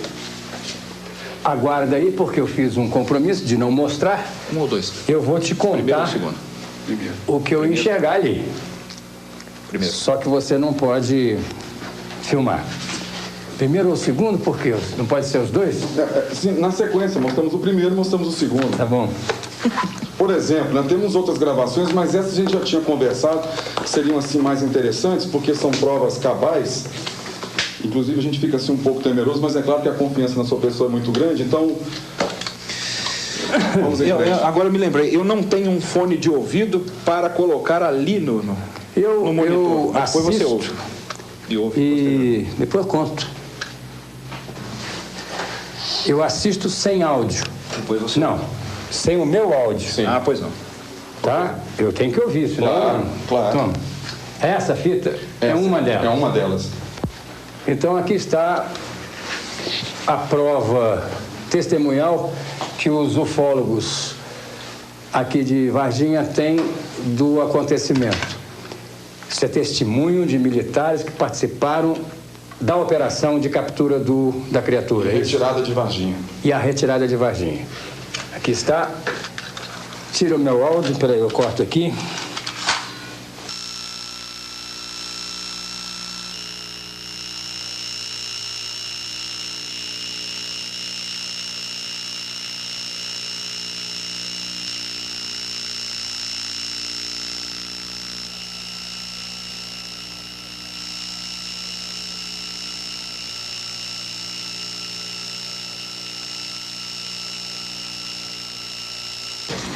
aguarda aí, porque eu fiz um compromisso de não mostrar. Um ou dois? Eu vou te contar Primeiro ou segundo? O que eu enxergar ali. Primeiro. Só que você não pode filmar. Primeiro ou segundo, por quê? Não pode ser os dois? Sim, na sequência, mostramos o primeiro, mostramos o segundo. Tá bom. Por exemplo, nós temos outras gravações, mas essas a gente já tinha conversado, que seriam assim mais interessantes, porque são provas cabais. Inclusive a gente fica assim um pouco temeroso, mas é claro que a confiança na sua pessoa é muito grande, então... Vamos em frente. Agora eu me lembrei, eu não tenho um fone de ouvido para colocar ali no monitor. Depois você ouve. E depois eu conto. Eu assisto sem áudio. Depois você não, sem o meu áudio. Sim. Ah, pois não. Tá? Eu tenho que ouvir, senão... Claro. Toma. Essa fita é uma delas. É uma delas. Então aqui está a prova testemunhal que os ufólogos aqui de Varginha têm do acontecimento. Isso é testemunho de militares que participaram da operação de captura da criatura. E a retirada de Varginha. E a retirada de Varginha. Aqui está. Tira o meu áudio, peraí, eu corto aqui.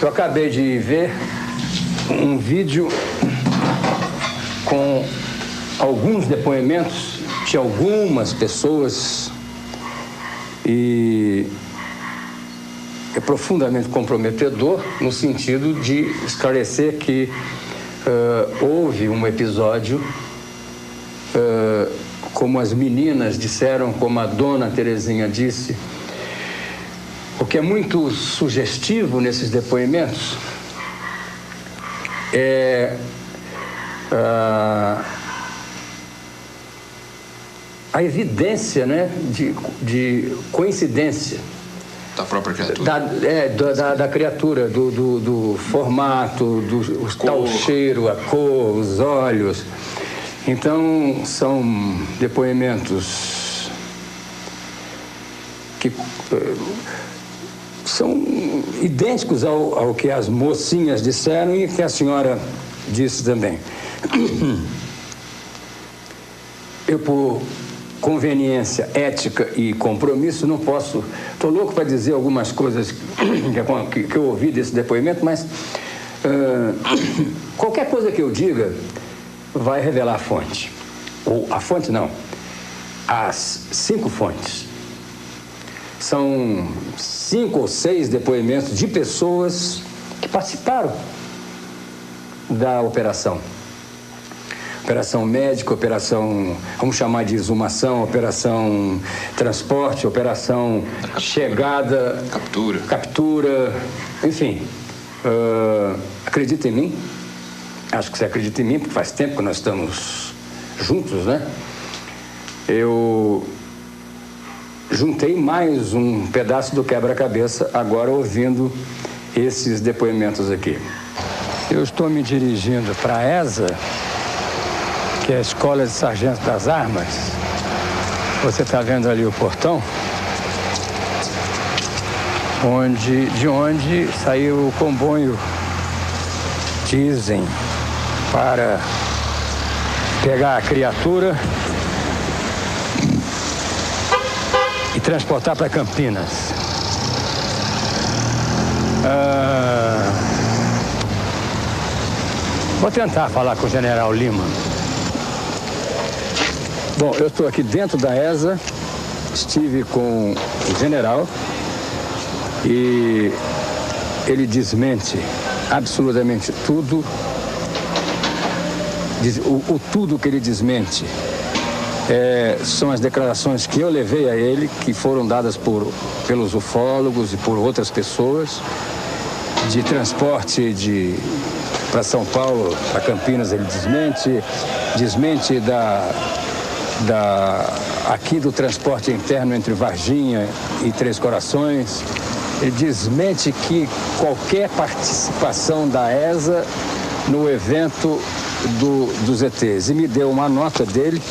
Eu acabei de ver um vídeo com alguns depoimentos de algumas pessoas e é profundamente comprometedor no sentido de esclarecer que houve um episódio, como as meninas disseram, como a dona Terezinha disse. O que é muito sugestivo nesses depoimentos é a evidência, né, de coincidência da própria criatura. Da criatura, do formato, do tal cheiro, a cor, os olhos. Então, são depoimentos que são idênticos ao que as mocinhas disseram e que a senhora disse também. Eu, por conveniência, ética e compromisso, não posso... Estou louco para dizer algumas coisas que eu ouvi desse depoimento, mas qualquer coisa que eu diga vai revelar a fonte. Ou a fonte não, as 5 fontes. São 5 ou 6 depoimentos de pessoas que participaram da operação. Operação médica, operação, vamos chamar de exumação, operação transporte, operação chegada, captura, enfim. Acredita em mim? Acho que você acredita em mim, porque faz tempo que nós estamos juntos, né? Eu juntei mais um pedaço do quebra-cabeça agora ouvindo esses depoimentos aqui. Eu estou me dirigindo para a ESA, que é a Escola de Sargento das Armas. Você está vendo ali o portão, de onde saiu o comboio, dizem, para pegar a criatura e transportar para Campinas. Vou tentar falar com o General Lima. Bom, eu estou aqui dentro da ESA, estive com o general e ele desmente absolutamente tudo. O tudo que ele desmente são as declarações que eu levei a ele, que foram dadas pelos ufólogos e por outras pessoas, de transporte para São Paulo, para Campinas ele desmente aqui do transporte interno entre Varginha e Três Corações. Ele desmente que qualquer participação da ESA no evento dos ETs. E me deu uma nota dele,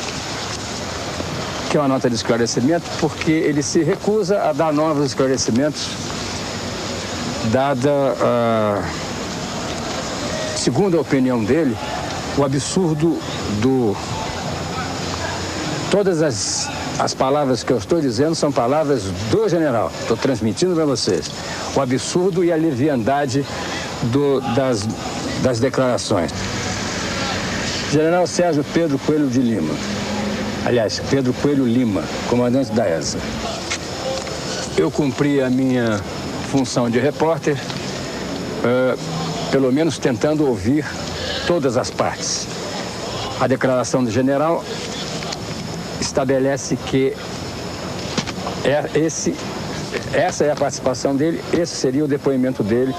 que é uma nota de esclarecimento, porque ele se recusa a dar novos esclarecimentos, dada segundo a opinião dele, o absurdo Todas as palavras que eu estou dizendo são palavras do general. Estou transmitindo para vocês. O absurdo e a leviandade das declarações. General Sérgio Pedro Coelho de Lima. Aliás, Pedro Coelho Lima, comandante da ESA. Eu cumpri a minha função de repórter, pelo menos tentando ouvir todas as partes. A declaração do general estabelece que essa é a participação dele, esse seria o depoimento dele,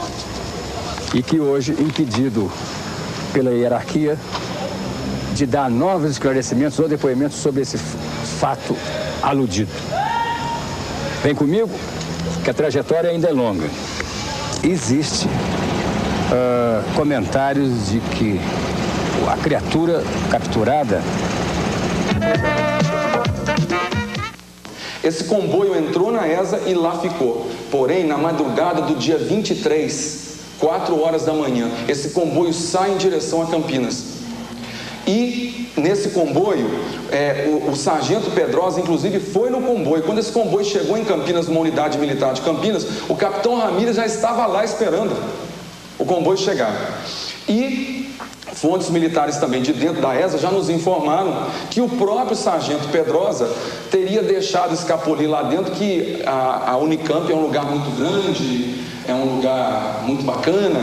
e que hoje, impedido pela hierarquia de dar novos esclarecimentos ou depoimentos sobre esse fato aludido. Vem comigo, que a trajetória ainda é longa. Existe comentários de que a criatura capturada... Esse comboio entrou na ESA e lá ficou. Porém, na madrugada do dia 23, 4 horas da manhã, esse comboio sai em direção a Campinas. E nesse comboio, o sargento Pedrosa, inclusive, foi no comboio. Quando esse comboio chegou em Campinas, numa unidade militar de Campinas, o capitão Ramírez já estava lá esperando. o comboio chegar. E fontes militares também de dentro da ESA já nos informaram que o próprio sargento Pedrosa teria deixado escapulir lá dentro que a Unicamp é um lugar muito grande, é um lugar muito bacana.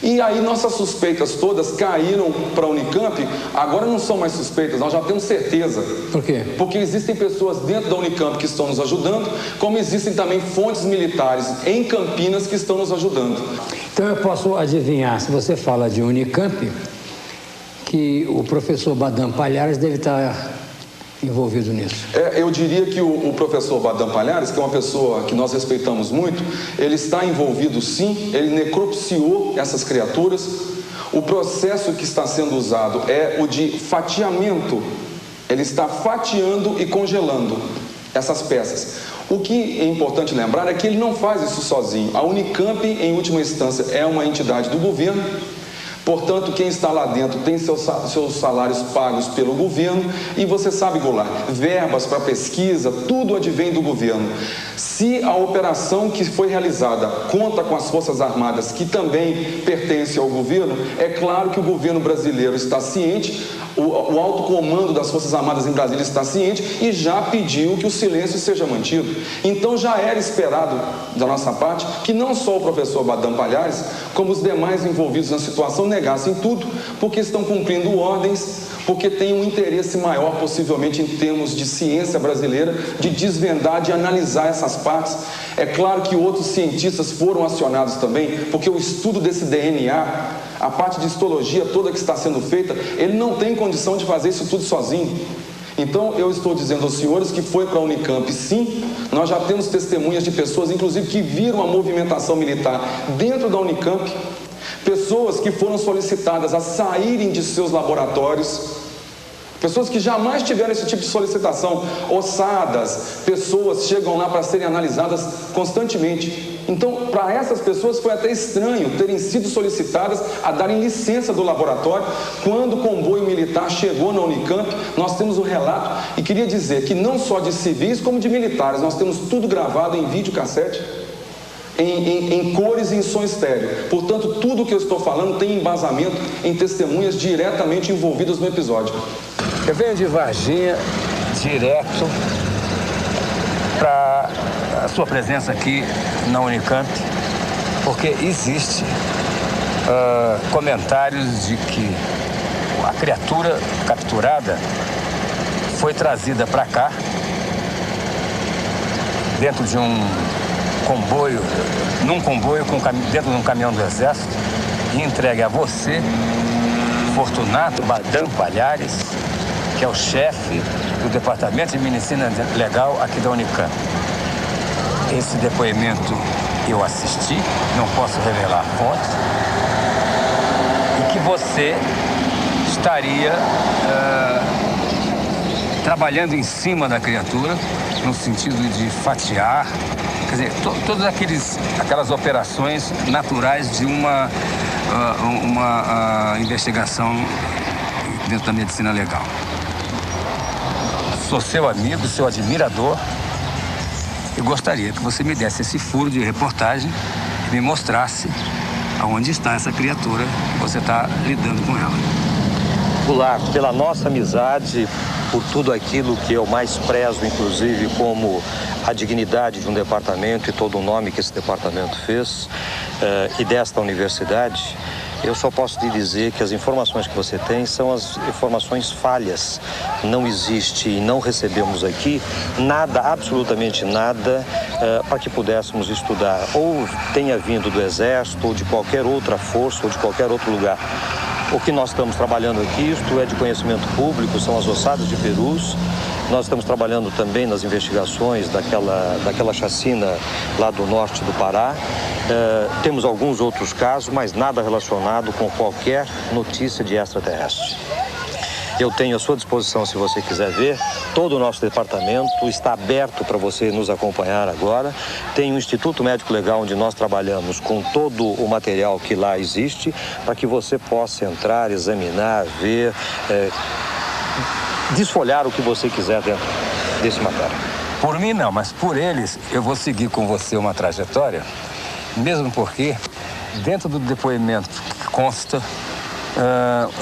E aí nossas suspeitas todas caíram para a Unicamp. Agora não são mais suspeitas, nós já temos certeza. Por quê? Porque existem pessoas dentro da Unicamp que estão nos ajudando, como existem também fontes militares em Campinas que estão nos ajudando. Então eu posso adivinhar, se você fala de Unicamp, que o professor Badam Palhares deve estar envolvido nisso. Eu diria que o professor Badam Palhares, que é uma pessoa que nós respeitamos muito, ele está envolvido sim, ele necropsiou essas criaturas. O processo que está sendo usado é o de fatiamento. Ele está fatiando e congelando essas peças. O que é importante lembrar é que ele não faz isso sozinho. A Unicamp, em última instância, é uma entidade do governo. Portanto, quem está lá dentro tem seus salários pagos pelo governo e você sabe, Goulart, verbas para pesquisa, tudo advém do governo. Se a operação que foi realizada conta com as Forças Armadas, que também pertence ao governo, é claro que o governo brasileiro está ciente, o alto comando das Forças Armadas em Brasília está ciente e já pediu que o silêncio seja mantido. Então já era esperado da nossa parte que não só o professor Badam Palhares, como os demais envolvidos na situação negassem tudo, porque estão cumprindo ordens, porque tem um interesse maior, possivelmente em termos de ciência brasileira, de desvendar, de analisar essas partes. É claro que outros cientistas foram acionados também, porque o estudo desse DNA, a parte de histologia toda que está sendo feita, ele não tem condição de fazer isso tudo sozinho. Então, eu estou dizendo aos senhores que foi para a Unicamp, sim. Nós já temos testemunhas de pessoas, inclusive, que viram a movimentação militar dentro da Unicamp. Pessoas que foram solicitadas a saírem de seus laboratórios. Pessoas que jamais tiveram esse tipo de solicitação. Ossadas, pessoas chegam lá para serem analisadas constantemente. Então, para essas pessoas foi até estranho terem sido solicitadas a darem licença do laboratório. Quando o comboio militar chegou na Unicamp, nós temos o relato, e queria dizer que não só de civis como de militares, nós temos tudo gravado em videocassete, em cores e em som estéreo. Portanto, tudo que eu estou falando tem embasamento em testemunhas diretamente envolvidas no episódio. Eu venho de Varginha direto para a sua presença aqui na Unicamp, porque existe comentários de que a criatura capturada foi trazida para cá dentro de um comboio, dentro de um caminhão do Exército, e entregue a você, Fortunato Badam Palhares, que é o chefe do Departamento de Medicina Legal aqui da Unicamp. Esse depoimento eu assisti, não posso revelar fontes, e que você estaria trabalhando em cima da criatura, no sentido de fatiar, quer dizer, todas aquelas operações naturais de uma investigação dentro da medicina legal. Sou seu amigo, seu admirador, e gostaria que você me desse esse furo de reportagem e me mostrasse aonde está essa criatura que você está lidando com ela. Goulart, pela nossa amizade, por tudo aquilo que eu mais prezo, inclusive como a dignidade de um departamento e todo o nome que esse departamento fez, e desta universidade, eu só posso te dizer que as informações que você tem são as informações falhas. Não existe e não recebemos aqui nada, absolutamente nada, para que pudéssemos estudar. Ou tenha vindo do Exército, ou de qualquer outra força, ou de qualquer outro lugar. O que nós estamos trabalhando aqui, isto é de conhecimento público, são as ossadas de perus. Nós estamos trabalhando também nas investigações daquela chacina lá do norte do Pará. Temos alguns outros casos, mas nada relacionado com qualquer notícia de extraterrestre. Eu tenho à sua disposição, se você quiser ver, todo o nosso departamento está aberto para você nos acompanhar agora. Tem um Instituto Médico Legal onde nós trabalhamos com todo o material que lá existe, para que você possa entrar, examinar, ver, desfolhar o que você quiser dentro desse material. Por mim não, mas por eles eu vou seguir com você uma trajetória, mesmo porque dentro do depoimento consta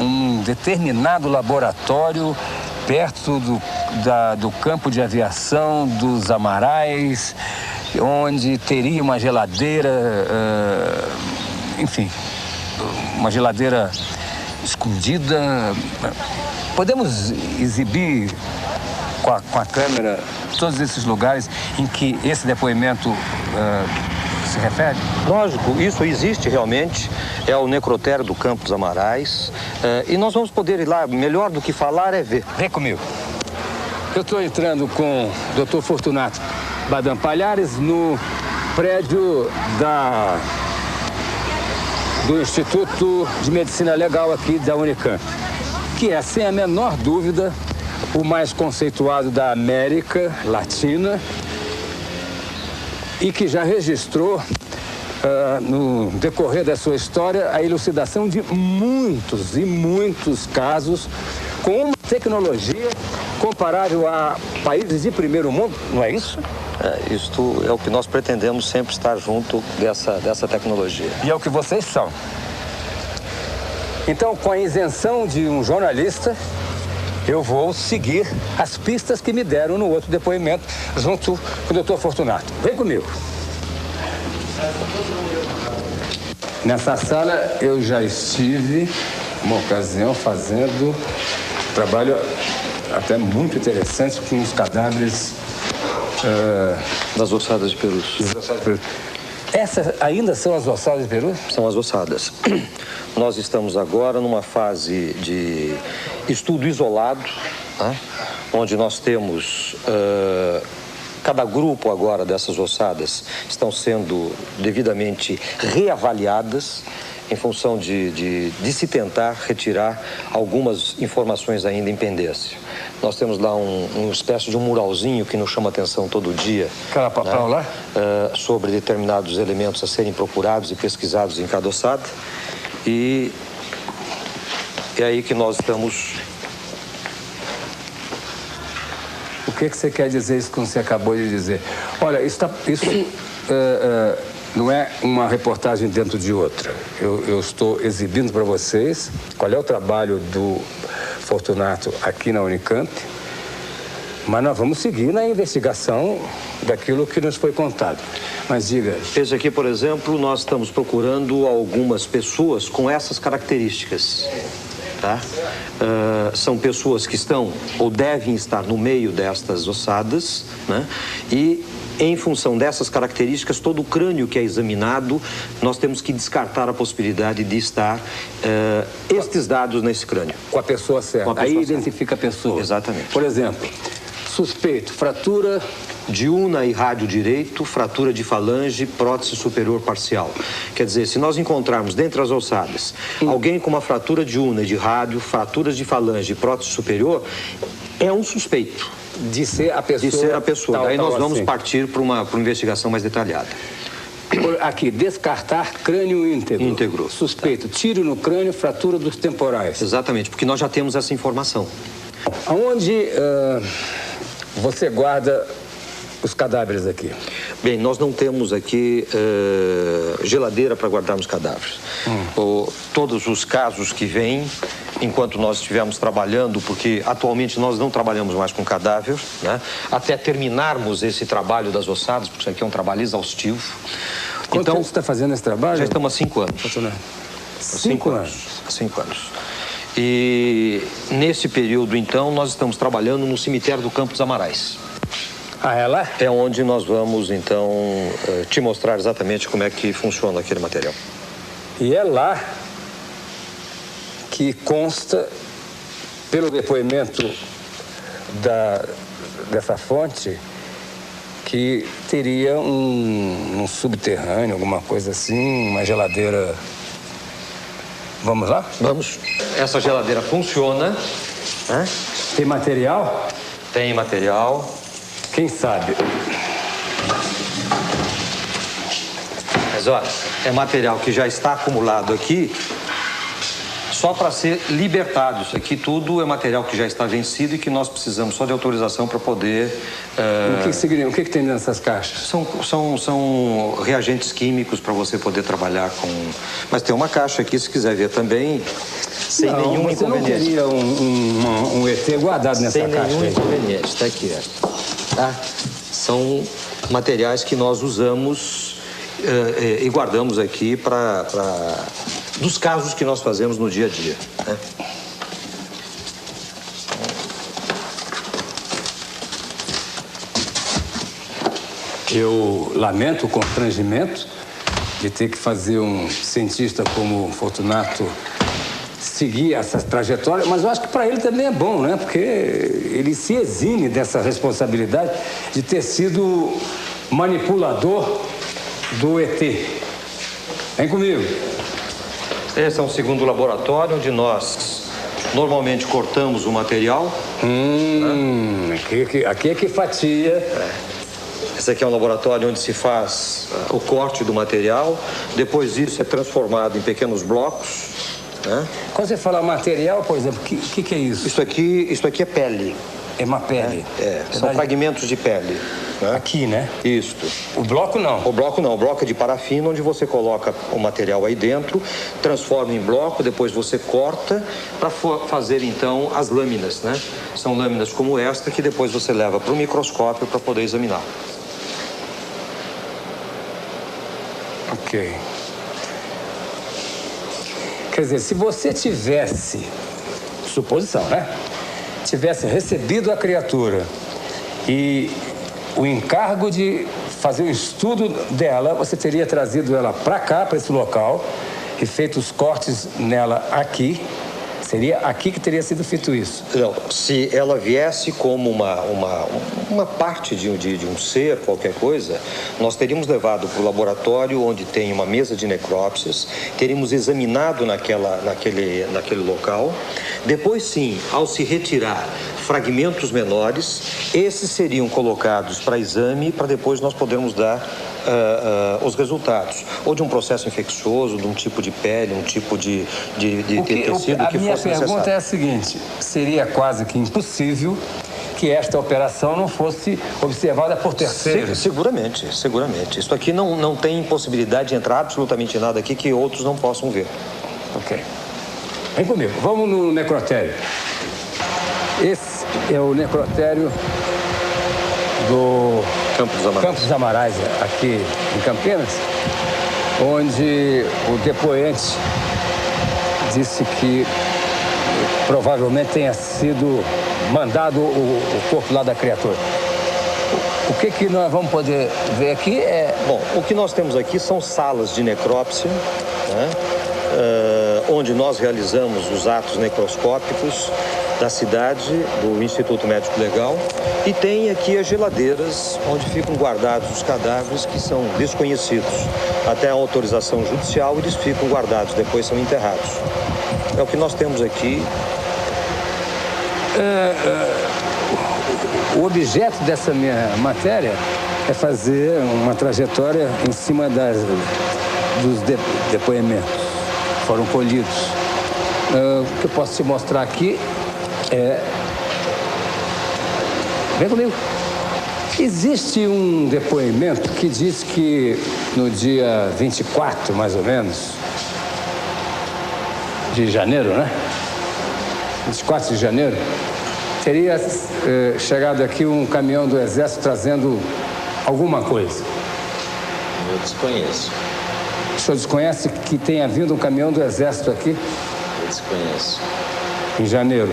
um determinado laboratório perto do campo de aviação dos Amarais, onde teria uma geladeira, enfim, uma geladeira escondida. Podemos exibir com a câmera todos esses lugares em que esse depoimento se refere? Lógico, isso existe realmente, é o necrotério do Campo dos Amarais, e nós vamos poder ir lá, melhor do que falar é ver. Vem comigo. Eu estou entrando com o Dr. Fortunato Badam Palhares no prédio do Instituto de Medicina Legal aqui da Unicamp, que é, sem a menor dúvida, o mais conceituado da América Latina e que já registrou, no decorrer da sua história, a elucidação de muitos e muitos casos com uma tecnologia comparável a países de primeiro mundo, não é isso? Isto é o que nós pretendemos sempre estar junto dessa tecnologia. E é o que vocês são. Então, com a isenção de um jornalista, eu vou seguir as pistas que me deram no outro depoimento, junto com o Dr. Fortunato. Vem comigo. Nessa sala eu já estive, uma ocasião, fazendo trabalho até muito interessante com os cadáveres das ossadas de perus. Essas ainda são as ossadas de peru? São as ossadas. Nós estamos agora numa fase de estudo isolado, né? Onde nós temos cada grupo agora dessas ossadas estão sendo devidamente reavaliadas em função de se tentar retirar algumas informações ainda em pendência. Nós temos lá uma espécie de um muralzinho que nos chama atenção todo dia. Aquela papel lá? Sobre determinados elementos a serem procurados e pesquisados em cada ossada. E é aí que nós estamos. O que você quer dizer isso que você acabou de dizer? Olha, isso não é uma reportagem dentro de outra. Eu estou exibindo para vocês qual é o trabalho do Fortunato aqui na Unicamp, mas nós vamos seguir na investigação daquilo que nos foi contado. Mas diga... Esse aqui, por exemplo, nós estamos procurando algumas pessoas com essas características. Tá? São pessoas que estão ou devem estar no meio destas ossadas, né? E em função dessas características, todo o crânio que é examinado, nós temos que descartar a possibilidade de estar estes dados nesse crânio. Com a pessoa certa. Aí identifica a pessoa. Exatamente. Por exemplo, suspeito, fratura de una e rádio direito, fratura de falange, prótese superior parcial. Quer dizer, se nós encontrarmos dentre as ossadas alguém com uma fratura de una e de rádio, fraturas de falange e prótese superior, é um suspeito. De ser a pessoa. De ser a pessoa. Daí nós vamos assim. Partir para uma investigação mais detalhada. Aqui, descartar crânio íntegro. Íntegro. Suspeito, tiro no crânio, fratura dos temporais. Exatamente, porque nós já temos essa informação. Aonde você guarda os cadáveres aqui? Bem, nós não temos aqui geladeira para guardarmos cadáveres. Todos os casos que vêm, enquanto nós estivermos trabalhando, porque atualmente nós não trabalhamos mais com cadáver, né? Até terminarmos esse trabalho das ossadas, porque isso aqui é um trabalho exaustivo. Quanto tempo você está fazendo esse trabalho? Já estamos há 5 anos. 5 anos? 5 anos. E nesse período, então, nós estamos trabalhando no cemitério do Campo dos Amarais. Ah, é lá? É onde nós vamos, então, te mostrar exatamente como é que funciona aquele material. E é lá que consta, pelo depoimento dessa fonte, que teria um subterrâneo, alguma coisa assim, uma geladeira. Vamos lá? Vamos. Essa geladeira funciona. Né? Tem material? Tem material. Quem sabe? Mas olha, é material que já está acumulado aqui só para ser libertado. Isso aqui tudo é material que já está vencido e que nós precisamos só de autorização para poder... O que tem nessas caixas? São reagentes químicos para você poder trabalhar com... Mas tem uma caixa aqui, se quiser ver também, sem nenhum inconveniente. Você não queria um ET guardado nessa caixa? Sem nenhum inconveniente, está aqui. Tá? São materiais que nós usamos e guardamos aqui dos casos que nós fazemos no dia a dia. Né? Eu lamento o constrangimento de ter que fazer um cientista como Fortunato seguir essa trajetória, mas eu acho que para ele também é bom, né? Porque ele se exime dessa responsabilidade de ter sido manipulador do ET. Vem comigo. Esse é um segundo laboratório onde nós normalmente cortamos o material. Aqui é que fatia. Esse aqui é um laboratório onde se faz o corte do material. Depois disso é transformado em pequenos blocos. Né? Quando você fala material, por exemplo, o que é isso? Isso aqui é pele. É uma pele? São fragmentos de pele. Né? Aqui, né? Isso. O bloco não? O bloco não. O bloco é de parafina, onde você coloca o material aí dentro, transforma em bloco, depois você corta para fazer, então, as lâminas, né? São lâminas como esta que depois você leva para o microscópio para poder examinar. Ok. Quer dizer, se você tivesse, suposição, né? Tivesse recebido a criatura e o encargo de fazer o estudo dela, você teria trazido ela para cá, para esse local, e feito os cortes nela aqui. Seria aqui que teria sido feito isso? Não, se ela viesse como uma parte de um ser, qualquer coisa, nós teríamos levado para o laboratório onde tem uma mesa de necrópsias, teríamos examinado naquele local. Depois, sim, ao se retirar fragmentos menores, esses seriam colocados para exame para depois nós podermos dar os resultados, ou de um processo infeccioso, de um tipo de pele, um tipo de tecido que fosse necessário. A minha pergunta é a seguinte: seria quase que impossível que esta operação não fosse observada por terceiros? Seguramente. Isso aqui não tem possibilidade de entrar absolutamente nada aqui que outros não possam ver. Ok. Vem comigo, vamos no necrotério. Esse é o necrotério do Campos Amarais, aqui em Campinas, onde o depoente disse que provavelmente tenha sido mandado o corpo lá da criatura. O que nós vamos poder ver aqui é... Bom, o que nós temos aqui são salas de necrópsia, né? Onde nós realizamos os atos necroscópicos da cidade, do Instituto Médico Legal, e tem aqui as geladeiras onde ficam guardados os cadáveres que são desconhecidos. Até a autorização judicial eles ficam guardados, depois são enterrados. É o que nós temos aqui. O objeto dessa minha matéria é fazer uma trajetória em cima dos depoimentos que foram colhidos. O que eu posso te mostrar aqui é... Vem comigo. Existe um depoimento que diz que no dia 24, mais ou menos, de janeiro, né? 24 de janeiro, teria chegado aqui um caminhão do Exército trazendo alguma coisa. Eu desconheço. O senhor desconhece que tenha vindo um caminhão do Exército aqui? Eu desconheço. Em janeiro?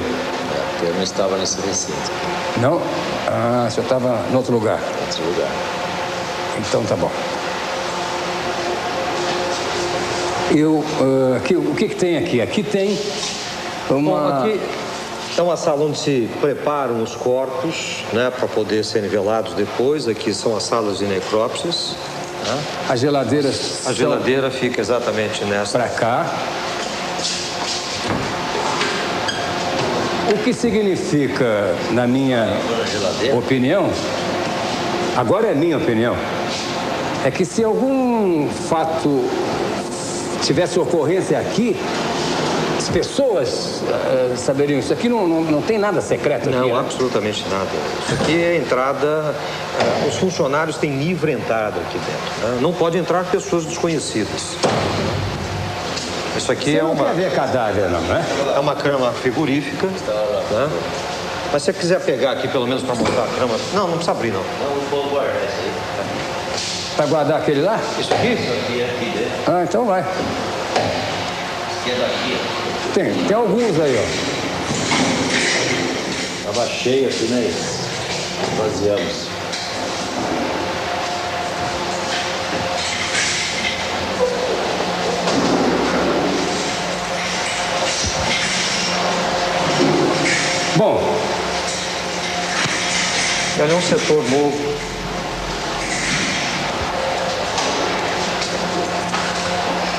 Porque eu não estava nesse recinto. Não? Ah, o senhor estava em outro lugar? Em outro lugar. Então tá bom. O que tem aqui? Aqui tem uma... Bom, aqui é uma sala onde se preparam os corpos, né, para poder serem velados depois. Aqui são as salas de necrópsias. Né? A geladeira fica exatamente nessa. Para cá. O que significa, na minha opinião, agora é minha opinião, é que se algum fato tivesse ocorrência aqui, as pessoas saberiam isso? Aqui não tem nada secreto aqui, Não, né? absolutamente nada. Isso aqui é entrada... os funcionários têm livre entrada aqui dentro. Né? Não pode entrar pessoas desconhecidas. Isso aqui Você é não uma... quer ver cadáver, não é? É uma cama frigorífica, né? Mas se você quiser pegar aqui, pelo menos para mostrar a cama... Não precisa abrir, não. Não vou guardar isso aí. Para guardar aquele lá? Isso aqui? Isso aqui é aqui dentro. Ah, então vai. Aqui é daqui, ó. Tem alguns aí, ó. Tava cheio aqui, né? Vaziamos. Bom. Ali é um setor novo.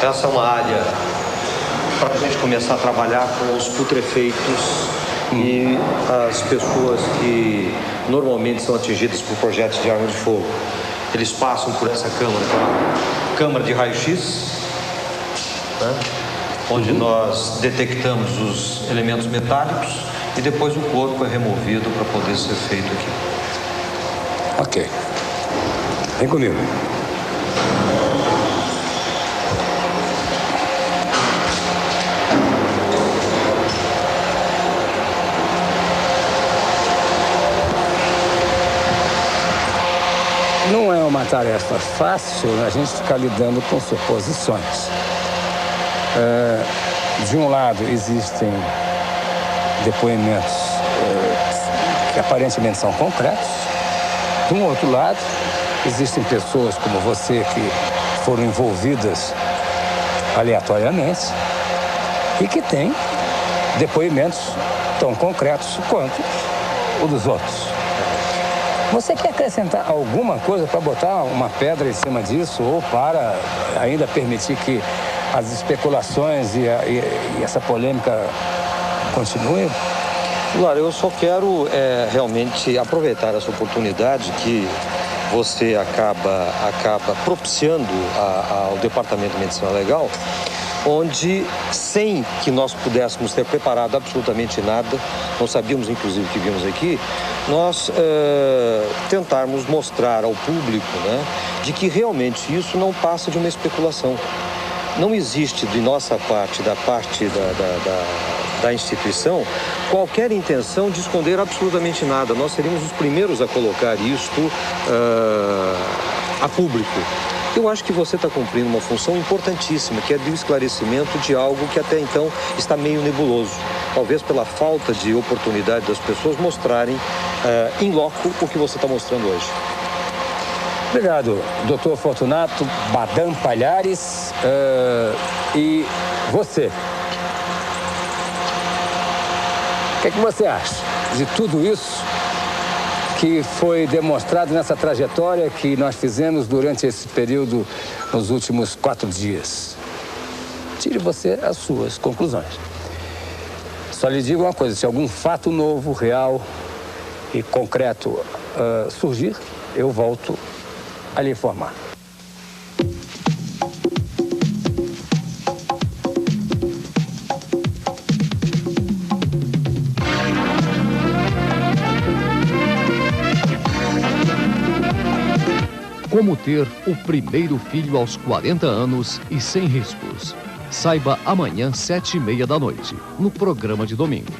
Essa é uma área para a gente começar a trabalhar com os putrefeitos e as pessoas que normalmente são atingidas por projetos de arma de fogo. Eles passam por essa câmara de raio-x, né? Onde nós detectamos os elementos metálicos e depois o corpo é removido para poder ser feito aqui. Ok. Vem comigo. Não é uma tarefa fácil a gente ficar lidando com suposições. De um lado, existem depoimentos que aparentemente são concretos. De um outro lado, existem pessoas como você que foram envolvidas aleatoriamente e que têm depoimentos tão concretos quanto o dos outros. Você quer acrescentar alguma coisa para botar uma pedra em cima disso ou para ainda permitir que as especulações e essa polêmica continuem? Claro, eu só quero realmente aproveitar essa oportunidade que você acaba propiciando ao Departamento de Medicina Legal, onde, sem que nós pudéssemos ter preparado absolutamente nada, não sabíamos inclusive o que vimos aqui, nós tentarmos mostrar ao público, né, de que realmente isso não passa de uma especulação. Não existe de nossa parte, da parte da instituição, qualquer intenção de esconder absolutamente nada. Nós seríamos os primeiros a colocar isto a público. Eu acho que você está cumprindo uma função importantíssima, que é do esclarecimento de algo que até então está meio nebuloso. Talvez pela falta de oportunidade das pessoas mostrarem em loco o que você está mostrando hoje. Obrigado, doutor Fortunato Badam Palhares. E você? O que é que você acha de tudo isso que foi demonstrado nessa trajetória que nós fizemos durante esse período, nos últimos 4 dias? Tire você as suas conclusões. Só lhe digo uma coisa, se algum fato novo, real e concreto surgir, eu volto a lhe informar. Como ter o primeiro filho aos 40 anos e sem riscos. Saiba amanhã, 7h30 da noite, no programa de domingo.